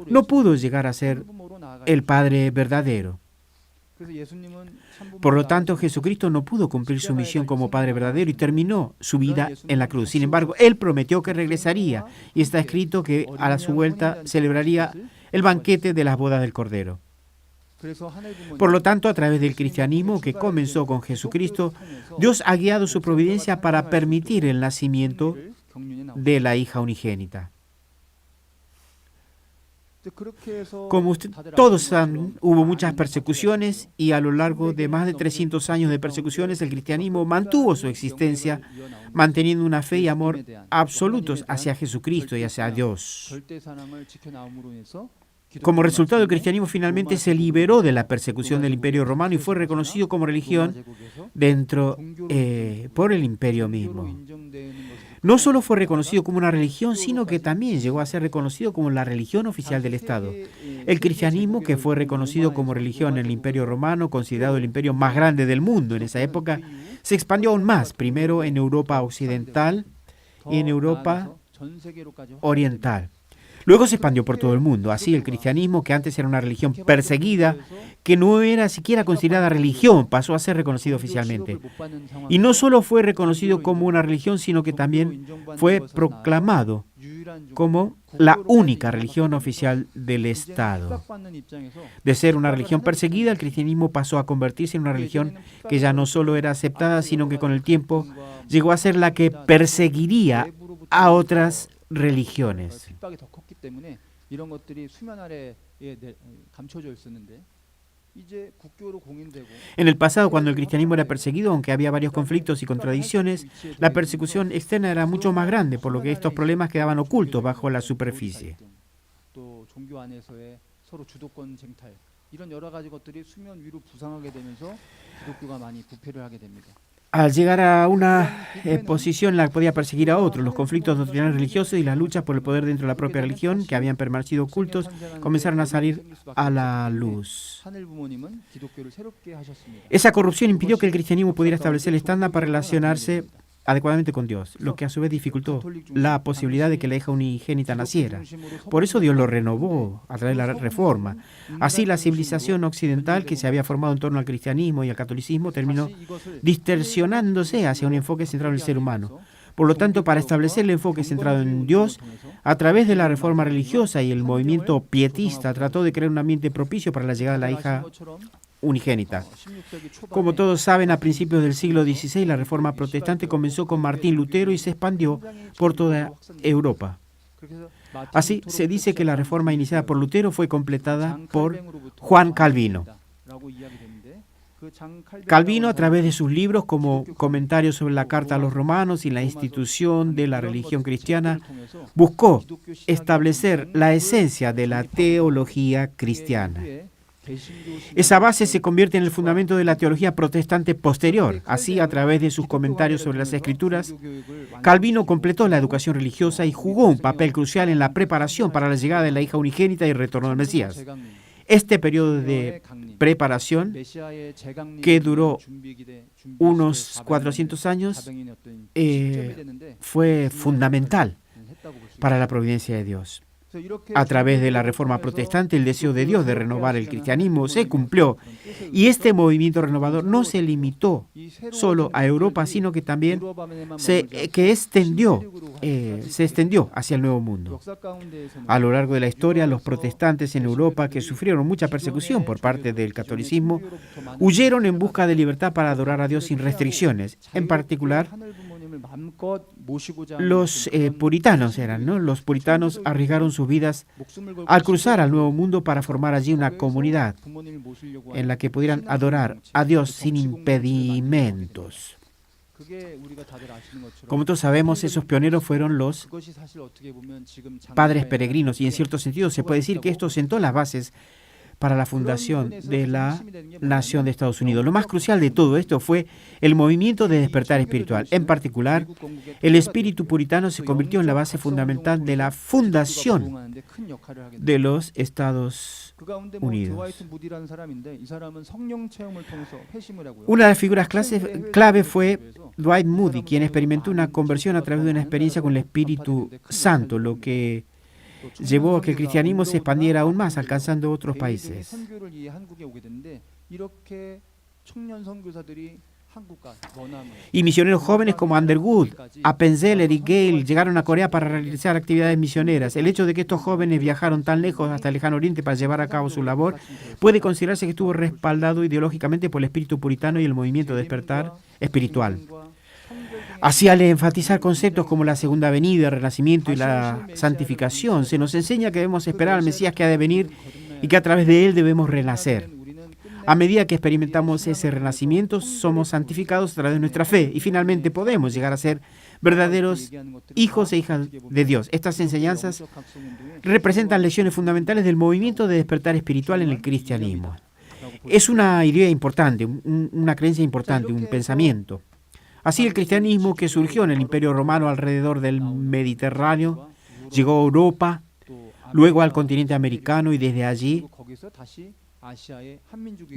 no pudo llegar a ser el Padre verdadero. Por lo tanto, Jesucristo no pudo cumplir su misión como Padre verdadero y terminó su vida en la cruz. Sin embargo, Él prometió que regresaría y está escrito que a su vuelta celebraría el banquete de las bodas del Cordero. Por lo tanto, a través del cristianismo que comenzó con Jesucristo, Dios ha guiado su providencia para permitir el nacimiento de la hija unigénita. Como todos saben, hubo muchas persecuciones y a lo largo de más de 300 años de persecuciones el cristianismo mantuvo su existencia, manteniendo una fe y amor absolutos hacia Jesucristo y hacia Dios. Como resultado, el cristianismo finalmente se liberó de la persecución del Imperio Romano y fue reconocido como religión por el imperio mismo. No solo fue reconocido como una religión, sino que también llegó a ser reconocido como la religión oficial del Estado. El cristianismo, que fue reconocido como religión en el Imperio Romano, considerado el imperio más grande del mundo en esa época, se expandió aún más, primero en Europa occidental y en Europa oriental. Luego se expandió por todo el mundo. Así el cristianismo, que antes era una religión perseguida, que no era siquiera considerada religión, pasó a ser reconocido oficialmente. Y no solo fue reconocido como una religión, sino que también fue proclamado como la única religión oficial del Estado. De ser una religión perseguida, el cristianismo pasó a convertirse en una religión que ya no solo era aceptada, sino que con el tiempo llegó a ser la que perseguiría a otras religiones. En el pasado, cuando el cristianismo era perseguido, aunque había varios conflictos y contradicciones, la persecución externa era mucho más grande, por lo que estos problemas quedaban ocultos bajo la superficie. Al llegar a una posición en la que podía perseguir a otros, los conflictos doctrinales religiosos y las luchas por el poder dentro de la propia religión, que habían permanecido ocultos, comenzaron a salir a la luz. Esa corrupción impidió que el cristianismo pudiera establecer el estándar para relacionarse adecuadamente con Dios, lo que a su vez dificultó la posibilidad de que la hija unigénita naciera. Por eso Dios lo renovó a través de la Reforma. Así la civilización occidental, que se había formado en torno al cristianismo y al catolicismo, terminó distorsionándose hacia un enfoque centrado en el ser humano. Por lo tanto, para establecer el enfoque centrado en Dios, a través de la reforma religiosa y el movimiento pietista, trató de crear un ambiente propicio para la llegada de la hija unigénita. Como todos saben, a principios del siglo XVI, la reforma protestante comenzó con Martín Lutero y se expandió por toda Europa. Así, se dice que la reforma iniciada por Lutero fue completada por Juan Calvino. Calvino, a través de sus libros como comentarios sobre la Carta a los Romanos y la institución de la religión cristiana, buscó establecer la esencia de la teología cristiana. Esa base se convierte en el fundamento de la teología protestante posterior. Así, a través de sus comentarios sobre las Escrituras, Calvino completó la educación religiosa y jugó un papel crucial en la preparación para la llegada de la hija unigénita y el retorno del Mesías. Este periodo de preparación, que duró unos 400 años, fue fundamental para la providencia de Dios. A través de la reforma protestante, el deseo de Dios de renovar el cristianismo se cumplió. Y este movimiento renovador no se limitó solo a Europa, sino que también se extendió hacia el Nuevo Mundo. A lo largo de la historia, los protestantes en Europa, que sufrieron mucha persecución por parte del catolicismo, huyeron en busca de libertad para adorar a Dios sin restricciones. En particular, los puritanos eran, ¿no? Los puritanos arriesgaron sus vidas al cruzar al Nuevo Mundo para formar allí una comunidad en la que pudieran adorar a Dios sin impedimentos. Como todos sabemos, esos pioneros fueron los padres peregrinos y en cierto sentido se puede decir que esto sentó las bases para la fundación de la nación de Estados Unidos. Lo más crucial de todo esto fue el movimiento de despertar espiritual. En particular, el espíritu puritano se convirtió en la base fundamental de la fundación de los Estados Unidos. Una de las figuras clave fue Dwight Moody, quien experimentó una conversión a través de una experiencia con el Espíritu Santo, lo que llevó a que el cristianismo se expandiera aún más, alcanzando otros países. Y misioneros jóvenes como Underwood, Appenzeller y Gale llegaron a Corea para realizar actividades misioneras. El hecho de que estos jóvenes viajaron tan lejos hasta el lejano oriente para llevar a cabo su labor puede considerarse que estuvo respaldado ideológicamente por el espíritu puritano y el movimiento de despertar espiritual. Así, al enfatizar conceptos como la segunda venida, el renacimiento y la santificación, se nos enseña que debemos esperar al Mesías que ha de venir y que a través de él debemos renacer. A medida que experimentamos ese renacimiento, somos santificados a través de nuestra fe y finalmente podemos llegar a ser verdaderos hijos e hijas de Dios. Estas enseñanzas representan lecciones fundamentales del movimiento de despertar espiritual en el cristianismo. Es una idea importante, una creencia importante, un pensamiento. Así, el cristianismo que surgió en el Imperio Romano alrededor del Mediterráneo llegó a Europa, luego al continente americano y desde allí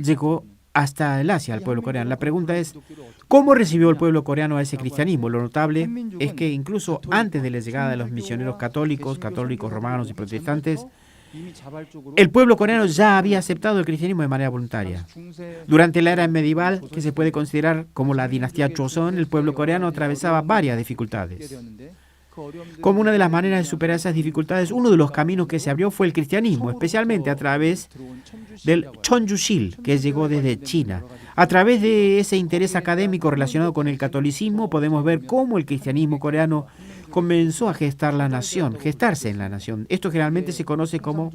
llegó hasta el Asia, al pueblo coreano. La pregunta es, ¿cómo recibió el pueblo coreano a ese cristianismo? Lo notable es que incluso antes de la llegada de los misioneros católicos romanos y protestantes, el pueblo coreano ya había aceptado el cristianismo de manera voluntaria. Durante la era medieval, que se puede considerar como la dinastía Joseon, el pueblo coreano atravesaba varias dificultades. Como una de las maneras de superar esas dificultades, uno de los caminos que se abrió fue el cristianismo, especialmente a través del Chonjushil, que llegó desde China. A través de ese interés académico relacionado con el catolicismo, podemos ver cómo el cristianismo coreano comenzó a gestarse en la nación. Esto generalmente se conoce como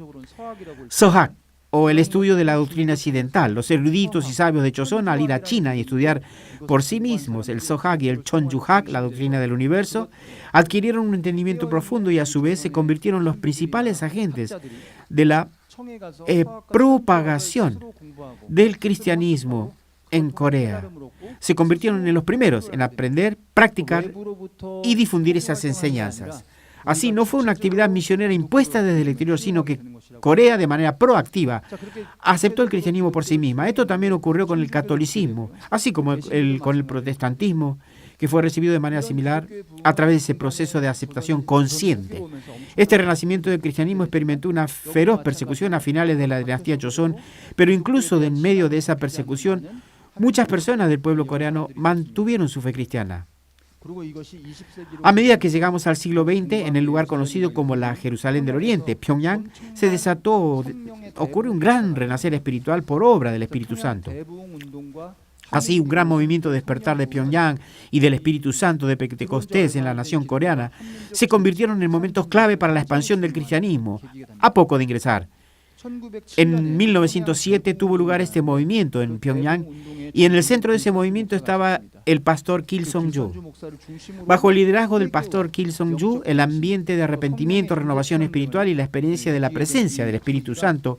Sohak, o el estudio de la doctrina occidental. Los eruditos y sabios de Joseon, al ir a China y estudiar por sí mismos el Sohak y el Chonjuhak, la doctrina del universo, adquirieron un entendimiento profundo y a su vez se convirtieron en los principales agentes de la propagación del cristianismo en Corea. Se convirtieron en los primeros en aprender, practicar y difundir esas enseñanzas. Así, no fue una actividad misionera impuesta desde el exterior, sino que Corea, de manera proactiva, aceptó el cristianismo por sí misma. Esto también ocurrió con el catolicismo, así como con el protestantismo, que fue recibido de manera similar a través de ese proceso de aceptación consciente. Este renacimiento del cristianismo experimentó una feroz persecución a finales de la dinastía Joseon, pero incluso en medio de esa persecución, muchas personas del pueblo coreano mantuvieron su fe cristiana. A medida que llegamos al siglo XX, en el lugar conocido como la Jerusalén del Oriente, Pyongyang, ocurre un gran renacer espiritual por obra del Espíritu Santo. Así, un gran movimiento de despertar de Pyongyang y del Espíritu Santo de Pentecostés en la nación coreana se convirtieron en momentos clave para la expansión del cristianismo, a poco de ingresar. En 1907 tuvo lugar este movimiento en Pyongyang y en el centro de ese movimiento estaba el pastor Kim Song-ju. Bajo el liderazgo del pastor Kim Song-ju, el ambiente de arrepentimiento, renovación espiritual y la experiencia de la presencia del Espíritu Santo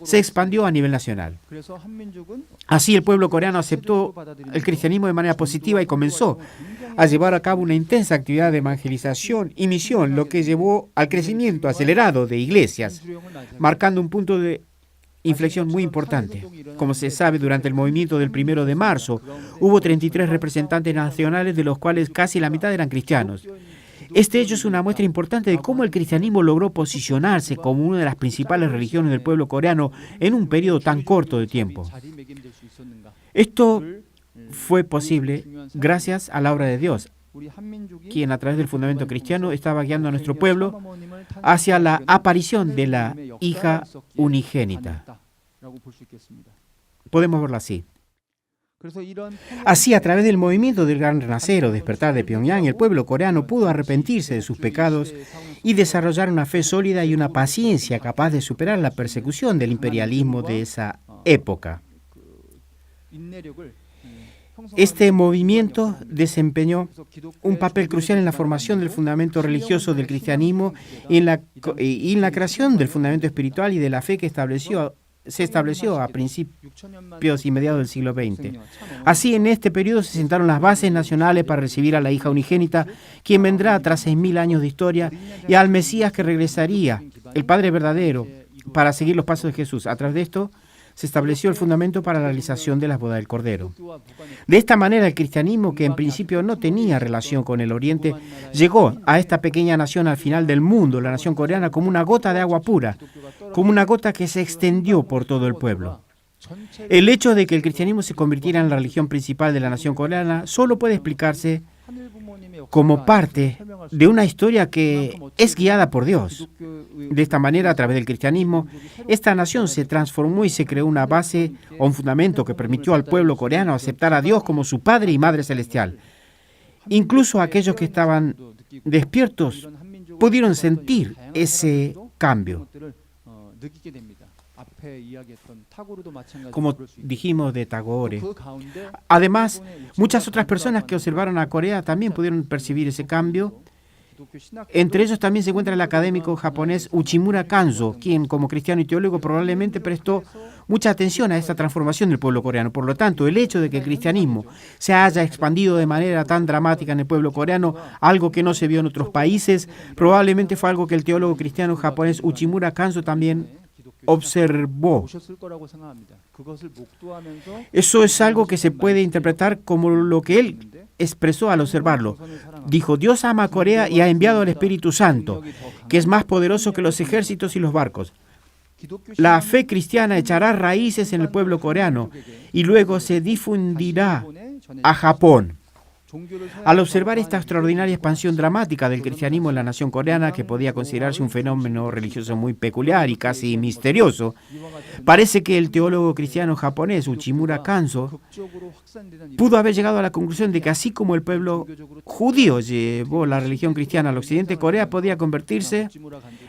se expandió a nivel nacional. Así, el pueblo coreano aceptó el cristianismo de manera positiva y comenzó a llevar a cabo una intensa actividad de evangelización y misión, lo que llevó al crecimiento acelerado de iglesias, marcando un punto de inflexión muy importante. Como se sabe, durante el movimiento del 1 de marzo hubo 33 representantes nacionales, de los cuales casi la mitad eran cristianos. Este hecho es una muestra importante de cómo el cristianismo logró posicionarse como una de las principales religiones del pueblo coreano en un periodo tan corto de tiempo. Esto fue posible gracias a la obra de Dios, quien a través del fundamento cristiano estaba guiando a nuestro pueblo hacia la aparición de la hija unigénita. Podemos verlo así. Así, a través del movimiento del Gran Renacer o Despertar de Pyongyang, el pueblo coreano pudo arrepentirse de sus pecados y desarrollar una fe sólida y una paciencia capaz de superar la persecución del imperialismo de esa época. Este movimiento desempeñó un papel crucial en la formación del fundamento religioso del cristianismo y en la creación del fundamento espiritual y de la fe que se estableció a principios y mediados del siglo XX. Así, en este periodo se sentaron las bases nacionales para recibir a la hija unigénita, quien vendrá tras 6.000 años de historia, y al Mesías que regresaría, el Padre verdadero, para seguir los pasos de Jesús. A través de esto, se estableció el fundamento para la realización de las bodas del Cordero. De esta manera, el cristianismo, que en principio no tenía relación con el Oriente, llegó a esta pequeña nación al final del mundo, la nación coreana, como una gota de agua pura, como una gota que se extendió por todo el pueblo. El hecho de que el cristianismo se convirtiera en la religión principal de la nación coreana solo puede explicarse como parte de una historia que es guiada por Dios. De esta manera, a través del cristianismo, esta nación se transformó y se creó una base o un fundamento que permitió al pueblo coreano aceptar a Dios como su Padre y Madre Celestial. Incluso aquellos que estaban despiertos pudieron sentir ese cambio. Como dijimos de Tagore. Además, muchas otras personas que observaron a Corea también pudieron percibir ese cambio. Entre ellos también se encuentra el académico japonés Uchimura Kanzo, quien como cristiano y teólogo probablemente prestó mucha atención a esta transformación del pueblo coreano. Por lo tanto, el hecho de que el cristianismo se haya expandido de manera tan dramática en el pueblo coreano, algo que no se vio en otros países, probablemente fue algo que el teólogo cristiano japonés Uchimura Kanzo también observó. Eso es algo que se puede interpretar como lo que él expresó al observarlo. Dijo: Dios ama a Corea y ha enviado al Espíritu Santo, que es más poderoso que los ejércitos y los barcos. La fe cristiana echará raíces en el pueblo coreano y luego se difundirá a Japón. Al observar esta extraordinaria expansión dramática del cristianismo en la nación coreana, que podía considerarse un fenómeno religioso muy peculiar y casi misterioso, parece que el teólogo cristiano japonés Uchimura Kanzo pudo haber llegado a la conclusión de que así como el pueblo judío llevó la religión cristiana al occidente, Corea podía convertirse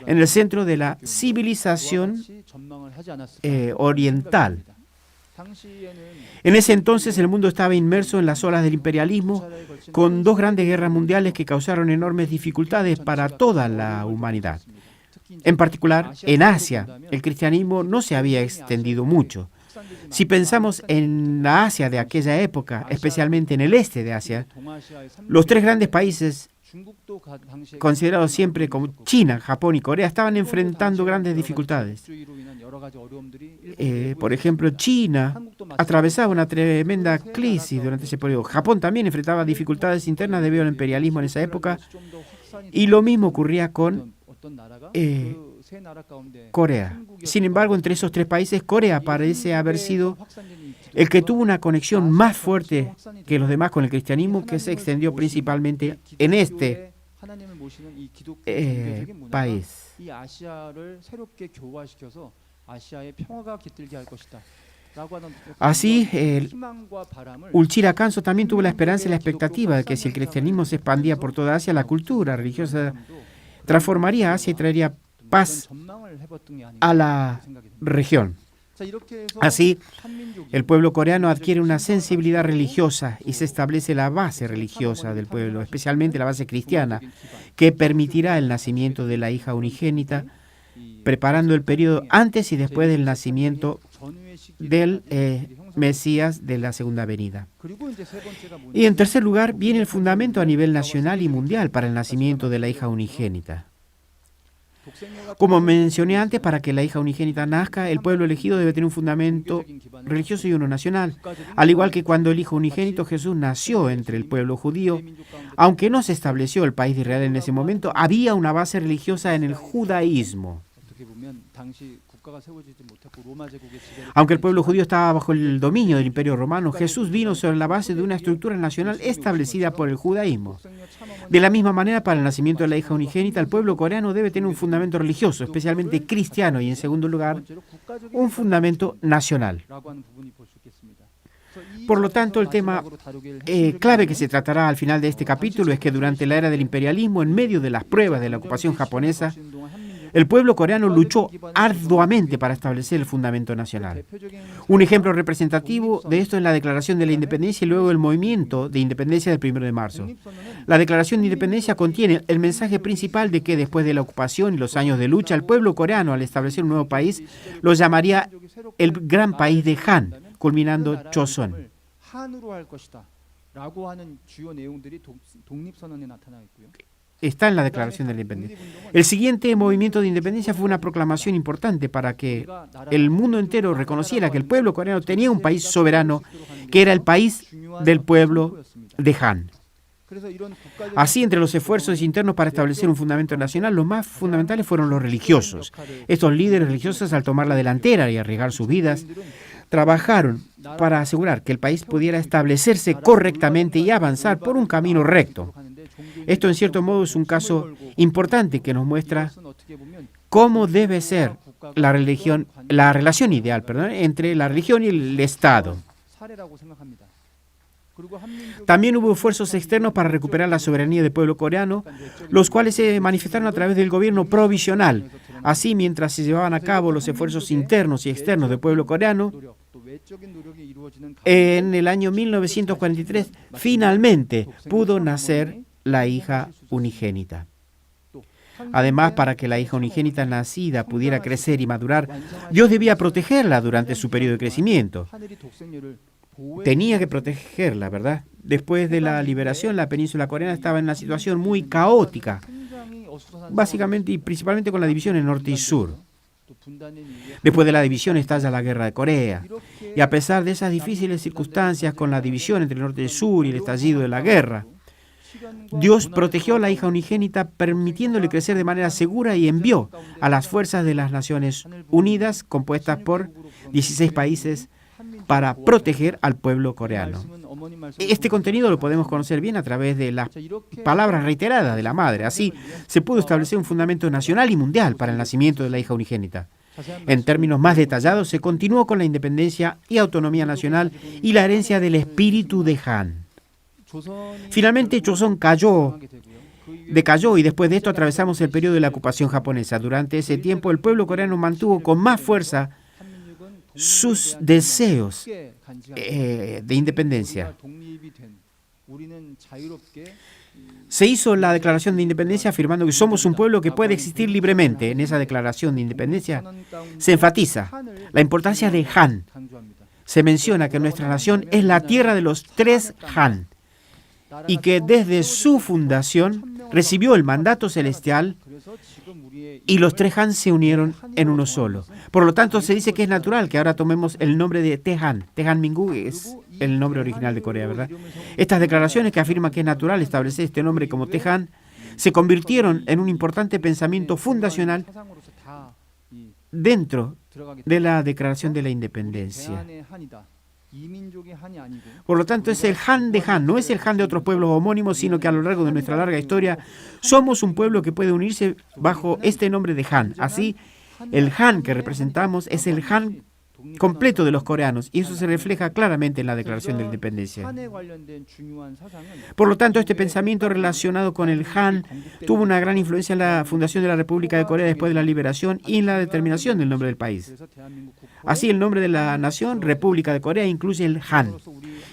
en el centro de la civilización oriental. En ese entonces el mundo estaba inmerso en las olas del imperialismo, con dos grandes guerras mundiales que causaron enormes dificultades para toda la humanidad. En particular, en Asia, el cristianismo no se había extendido mucho. Si pensamos en la Asia de aquella época, especialmente en el este de Asia, los tres grandes países considerados siempre como China, Japón y Corea, estaban enfrentando grandes dificultades. Por ejemplo, China atravesaba una tremenda crisis durante ese periodo. Japón también enfrentaba dificultades internas debido al imperialismo en esa época. Y lo mismo ocurría con Corea. Sin embargo, entre esos tres países, Corea parece haber sido el que tuvo una conexión más fuerte que los demás con el cristianismo, que se extendió principalmente en este país. Así, Uchimura Kanzo también tuvo la esperanza y la expectativa de que si el cristianismo se expandía por toda Asia, la cultura religiosa transformaría Asia y traería paz a la región. Así, el pueblo coreano adquiere una sensibilidad religiosa y se establece la base religiosa del pueblo, especialmente la base cristiana, que permitirá el nacimiento de la hija unigénita, preparando el periodo antes y después del nacimiento del Mesías de la segunda venida. Y en tercer lugar, viene el fundamento a nivel nacional y mundial para el nacimiento de la hija unigénita. Como mencioné antes, para que la hija unigénita nazca, el pueblo elegido debe tener un fundamento religioso y uno nacional. Al igual que cuando el hijo unigénito Jesús nació entre el pueblo judío, aunque no se estableció el país de Israel en ese momento, había una base religiosa en el judaísmo. Aunque el pueblo judío estaba bajo el dominio del Imperio Romano, Jesús vino sobre la base de una estructura nacional establecida por el judaísmo. De la misma manera, para el nacimiento de la hija unigénita, el pueblo coreano debe tener un fundamento religioso, especialmente cristiano, y en segundo lugar, un fundamento nacional. Por lo tanto, el tema clave que se tratará al final de este capítulo es que durante la era del imperialismo, en medio de las pruebas de la ocupación japonesa, el pueblo coreano luchó arduamente para establecer el fundamento nacional. Un ejemplo representativo de esto es la Declaración de la Independencia y luego el movimiento de independencia del 1 de marzo. La Declaración de Independencia contiene el mensaje principal de que después de la ocupación y los años de lucha, el pueblo coreano, al establecer un nuevo país, lo llamaría el gran país de Han, culminando Choson. Está en la Declaración de la Independencia. El siguiente movimiento de independencia fue una proclamación importante para que el mundo entero reconociera que el pueblo coreano tenía un país soberano, que era el país del pueblo de Han. Así, entre los esfuerzos internos para establecer un fundamento nacional, los más fundamentales fueron los religiosos. Estos líderes religiosos, al tomar la delantera y arriesgar sus vidas, trabajaron para asegurar que el país pudiera establecerse correctamente y avanzar por un camino recto. Esto, en cierto modo, es un caso importante que nos muestra cómo debe ser la relación ideal, entre la religión y el Estado. También hubo esfuerzos externos para recuperar la soberanía del pueblo coreano, los cuales se manifestaron a través del gobierno provisional. Así, mientras se llevaban a cabo los esfuerzos internos y externos del pueblo coreano, en el año 1943 finalmente pudo nacer la hija unigénita. Además, para que la hija unigénita nacida pudiera crecer y madurar, Dios debía protegerla durante su periodo de crecimiento. Tenía que protegerla, ¿verdad? Después de la liberación, la península coreana estaba en una situación muy caótica, básicamente y principalmente con la división en norte y sur. Después de la división estalla la guerra de Corea. Y a pesar de esas difíciles circunstancias con la división entre el norte y el sur y el estallido de la guerra, Dios protegió a la hija unigénita permitiéndole crecer de manera segura y envió a las fuerzas de las Naciones Unidas, compuestas por 16 países, para proteger al pueblo coreano. Este contenido lo podemos conocer bien a través de las palabras reiteradas de la madre. Así se pudo establecer un fundamento nacional y mundial para el nacimiento de la hija unigénita. En términos más detallados, se continuó con la independencia y autonomía nacional y la herencia del espíritu de Han. Finalmente, Joseon decayó y después de esto atravesamos el periodo de la ocupación japonesa. Durante ese tiempo, el pueblo coreano mantuvo con más fuerza sus deseos de independencia. Se hizo la declaración de independencia afirmando que somos un pueblo que puede existir libremente. En esa declaración de independencia se enfatiza la importancia de Han. Se menciona que nuestra nación es la tierra de los tres Han y que desde su fundación recibió el mandato celestial y los tres Han se unieron en uno solo. Por lo tanto, se dice que es natural que ahora tomemos el nombre de Taehan. Taehan Mingu es el nombre original de Corea, ¿verdad? Estas declaraciones que afirman que es natural establecer este nombre como Taehan se convirtieron en un importante pensamiento fundacional dentro de la Declaración de la Independencia. Por lo tanto, es el Han de Han, no es el Han de otros pueblos homónimos, sino que a lo largo de nuestra larga historia somos un pueblo que puede unirse bajo este nombre de Han. Así, el Han que representamos es el Han completo de los coreanos, y eso se refleja claramente en la Declaración de la Independencia. Por lo tanto, este pensamiento relacionado con el Han tuvo una gran influencia en la fundación de la República de Corea después de la liberación y en la determinación del nombre del país. Así, el nombre de la nación, República de Corea, incluye el Han.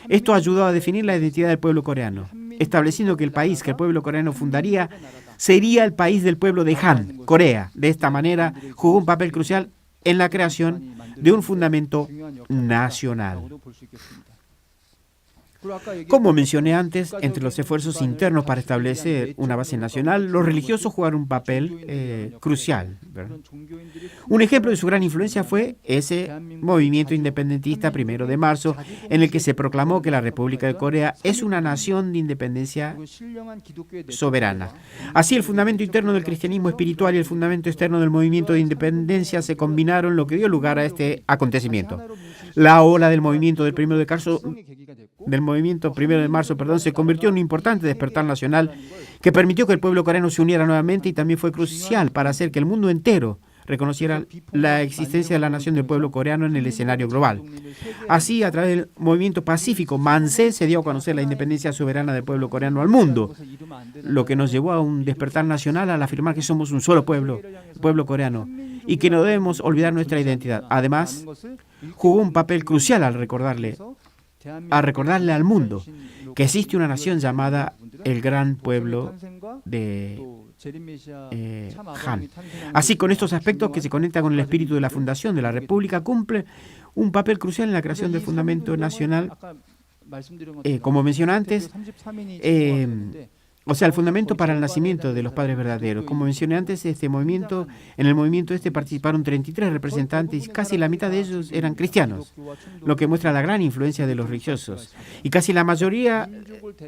Esto ayudó a definir la identidad del pueblo coreano, estableciendo que el país que el pueblo coreano fundaría sería el país del pueblo de Han, Corea. De esta manera, jugó un papel crucial en la creación de un fundamento nacional. Como mencioné antes, entre los esfuerzos internos para establecer una base nacional, los religiosos jugaron un papel crucial, ¿verdad? Un ejemplo de su gran influencia fue ese movimiento independentista 1 de marzo, en el que se proclamó que la República de Corea es una nación de independencia soberana. Así, el fundamento interno del cristianismo espiritual y el fundamento externo del movimiento de independencia se combinaron, lo que dio lugar a este acontecimiento. La ola del movimiento del 1 de marzo, se convirtió en un importante despertar nacional que permitió que el pueblo coreano se uniera nuevamente y también fue crucial para hacer que el mundo entero reconociera la existencia de la nación del pueblo coreano en el escenario global. Así, a través del movimiento pacífico, Manse se dio a conocer la independencia soberana del pueblo coreano al mundo, lo que nos llevó a un despertar nacional al afirmar que somos un solo pueblo, el pueblo coreano, y que no debemos olvidar nuestra identidad. Además, jugó un papel crucial al recordarle al mundo que existe una nación llamada el Gran Pueblo de Han. Así, con estos aspectos que se conectan con el espíritu de la fundación de la República, cumple un papel crucial en la creación del fundamento nacional, como mencioné antes, el fundamento para el nacimiento de los padres verdaderos. Como mencioné antes, en el movimiento participaron 33 representantes y casi la mitad de ellos eran cristianos, lo que muestra la gran influencia de los religiosos. Y casi la mayoría,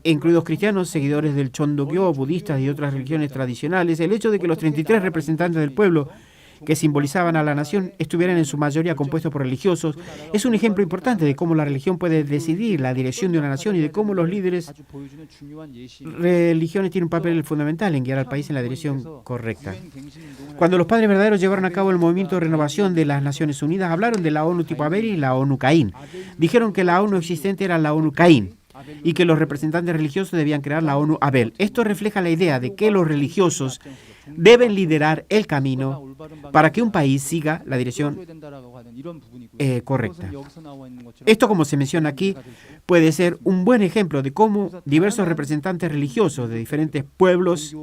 incluidos cristianos, seguidores del Chondogyo, budistas y otras religiones tradicionales. El hecho de que los 33 representantes del pueblo que simbolizaban a la nación estuvieran en su mayoría compuestos por religiosos, es un ejemplo importante de cómo la religión puede decidir la dirección de una nación y de cómo los líderes religiones tienen un papel fundamental en guiar al país en la dirección correcta. Cuando los padres verdaderos llevaron a cabo el movimiento de renovación de las Naciones Unidas, hablaron de la ONU tipo Abel y la ONU Caín. Dijeron que la ONU existente era la ONU Caín. y que los representantes religiosos debían crear la ONU Abel. Esto refleja la idea de que los religiosos deben liderar el camino para que un país siga la dirección correcta. Esto, como se menciona aquí, puede ser un buen ejemplo de cómo diversos representantes religiosos de diferentes pueblos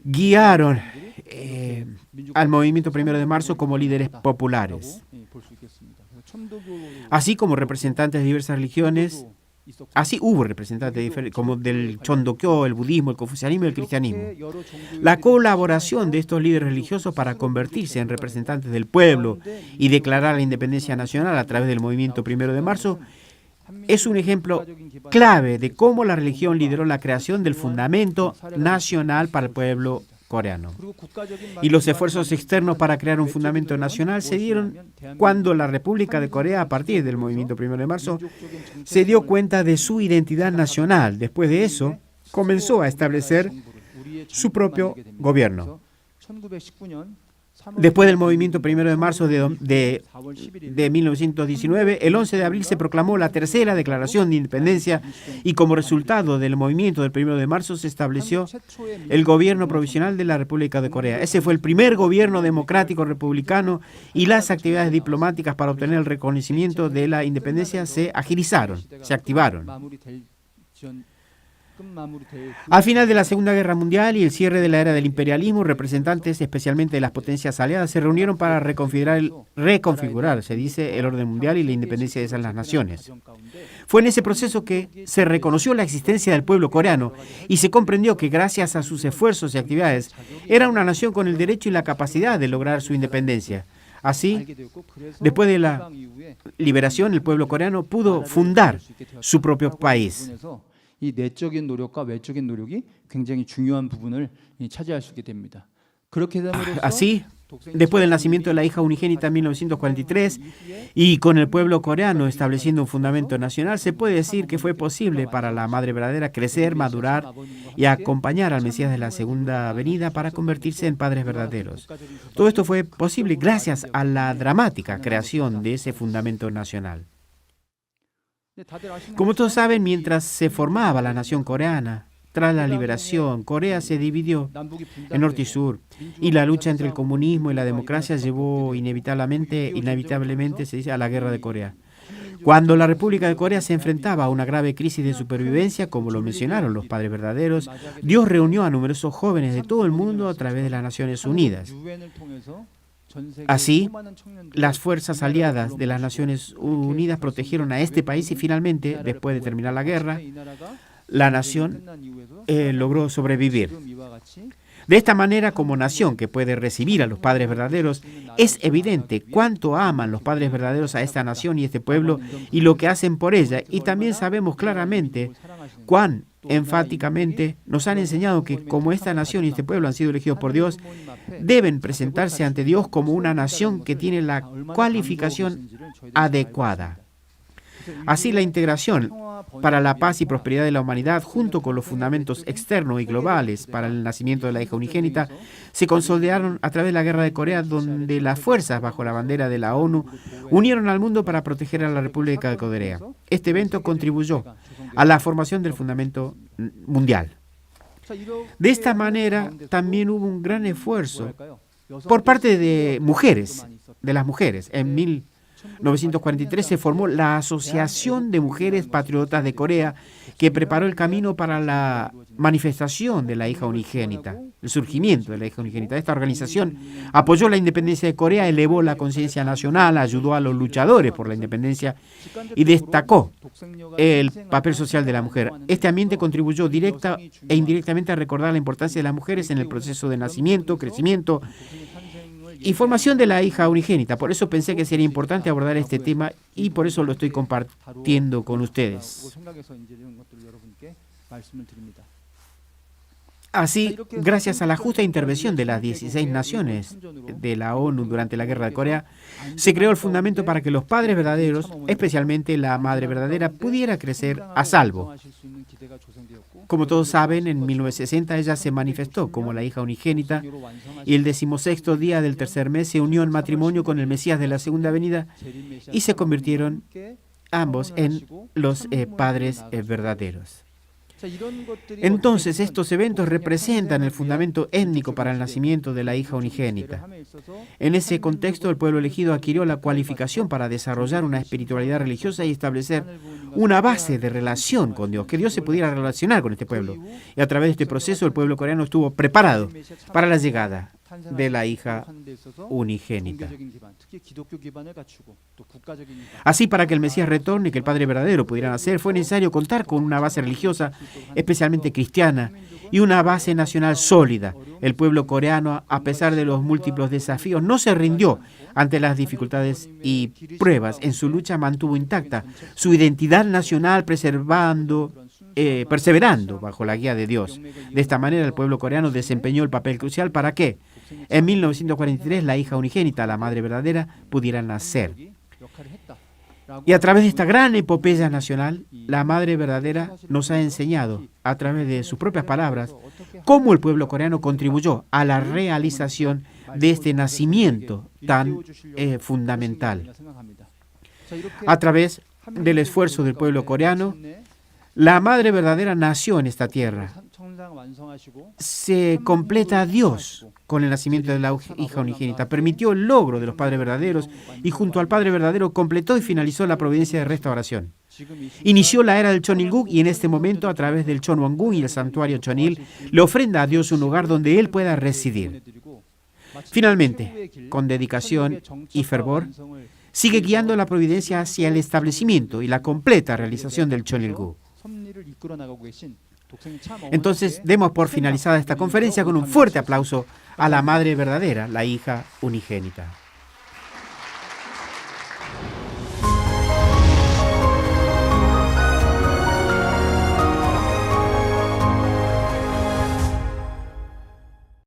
guiaron al movimiento 1 de marzo como líderes populares. Así como representantes de diversas religiones, así hubo representantes como del Chondokyo, el budismo, el confucianismo y el cristianismo. La colaboración de estos líderes religiosos para convertirse en representantes del pueblo y declarar la independencia nacional a través del movimiento 1 de marzo es un ejemplo clave de cómo la religión lideró la creación del fundamento nacional para el pueblo coreano. Y los esfuerzos externos para crear un fundamento nacional se dieron cuando la República de Corea, a partir del movimiento 1 de marzo, se dio cuenta de su identidad nacional. Después de eso, comenzó a establecer su propio gobierno. Después del movimiento 1 de marzo de 1919, el 11 de abril se proclamó la tercera declaración de independencia y como resultado del movimiento del 1 de marzo se estableció el gobierno provisional de la República de Corea. Ese fue el primer gobierno democrático republicano y las actividades diplomáticas para obtener el reconocimiento de la independencia se agilizaron, se activaron. Al final de la Segunda Guerra Mundial y el cierre de la era del imperialismo, representantes especialmente de las potencias aliadas se reunieron para reconfigurar, se dice, el orden mundial y la independencia de esas las naciones. Fue en ese proceso que se reconoció la existencia del pueblo coreano y se comprendió que gracias a sus esfuerzos y actividades era una nación con el derecho y la capacidad de lograr su independencia. Así, después de la liberación, el pueblo coreano pudo fundar su propio país. 이 내적인 노력과 외적인 노력이 굉장히 중요한 부분을 차지할 수 있게 됩니다. 그렇게 됨으로써 Así, después del nacimiento de la hija unigénita en 1943 y con el pueblo coreano estableciendo un fundamento nacional, se puede decir que fue posible para la Madre Verdadera crecer, madurar y acompañar al Mesías de la Segunda Venida para convertirse en padres verdaderos. Todo esto fue posible gracias a la dramática creación de ese fundamento nacional. Como todos saben, mientras se formaba la nación coreana, tras la liberación, Corea se dividió en norte y sur, y la lucha entre el comunismo y la democracia llevó inevitablemente se dice, a la guerra de Corea. Cuando la República de Corea se enfrentaba a una grave crisis de supervivencia, como lo mencionaron los padres verdaderos, Dios reunió a numerosos jóvenes de todo el mundo a través de las Naciones Unidas. Así, las fuerzas aliadas de las Naciones Unidas protegieron a este país y finalmente, después de terminar la guerra, la nación logró sobrevivir. De esta manera, como nación que puede recibir a los padres verdaderos, es evidente cuánto aman los padres verdaderos a esta nación y este pueblo y lo que hacen por ella. Y también sabemos claramente cuán enfáticamente nos han enseñado que como esta nación y este pueblo han sido elegidos por Dios, deben presentarse ante Dios como una nación que tiene la cualificación adecuada. Así, la integración para la paz y prosperidad de la humanidad, junto con los fundamentos externos y globales para el nacimiento de la hija unigénita, se consolidaron a través de la Guerra de Corea, donde las fuerzas bajo la bandera de la ONU unieron al mundo para proteger a la República de Corea. Este evento contribuyó a la formación del fundamento mundial. De esta manera, también hubo un gran esfuerzo por parte de las mujeres. En 1943 se formó la Asociación de Mujeres Patriotas de Corea, que preparó el camino para la manifestación de la hija unigénita, el surgimiento de la hija unigénita. Esta organización apoyó la independencia de Corea, elevó la conciencia nacional, ayudó a los luchadores por la independencia y destacó el papel social de la mujer. Este ambiente contribuyó directa e indirectamente a recordar la importancia de las mujeres en el proceso de nacimiento, crecimiento y formación de la hija unigénita. Por eso pensé que sería importante abordar este tema y por eso lo estoy compartiendo con ustedes. Así, gracias a la justa intervención de las 16 naciones de la ONU durante la Guerra de Corea, se creó el fundamento para que los padres verdaderos, especialmente la Madre Verdadera, pudiera crecer a salvo. Como todos saben, en 1960 ella se manifestó como la hija unigénita y el 16º día del tercer mes se unió en matrimonio con el Mesías de la Segunda Venida y se convirtieron ambos en los padres verdaderos. Entonces, estos eventos representan el fundamento étnico para el nacimiento de la hija unigénita. En ese contexto, el pueblo elegido adquirió la cualificación para desarrollar una espiritualidad religiosa y establecer una base de relación con Dios, que Dios se pudiera relacionar con este pueblo. Y a través de este proceso, el pueblo coreano estuvo preparado para la llegada de la hija unigénita. Así, para que el Mesías retorne y que el Padre verdadero pudiera nacer, fue necesario contar con una base religiosa, especialmente cristiana, y una base nacional sólida. El pueblo coreano, a pesar de los múltiples desafíos, no se rindió ante las dificultades y pruebas. En su lucha mantuvo intacta su identidad nacional, perseverando bajo la guía de Dios. De esta manera, el pueblo coreano desempeñó el papel crucial para que, en 1943, la hija unigénita, la madre verdadera, pudiera nacer. Y a través de esta gran epopeya nacional, la madre verdadera nos ha enseñado, a través de sus propias palabras, cómo el pueblo coreano contribuyó a la realización de este nacimiento tan fundamental. A través del esfuerzo del pueblo coreano, la madre verdadera nació en esta tierra. Se completa a Dios con el nacimiento de la hija unigénita. Permitió el logro de los padres verdaderos y junto al Padre verdadero completó y finalizó la providencia de restauración. Inició la era del Chonilguk y en este momento, a través del Chonwongun y el santuario Chonil, le ofrenda a Dios un lugar donde Él pueda residir. Finalmente, con dedicación y fervor, sigue guiando la providencia hacia el establecimiento y la completa realización del Chonilguk. Entonces, demos por finalizada esta conferencia con un fuerte aplauso a la Madre verdadera, la hija unigénita.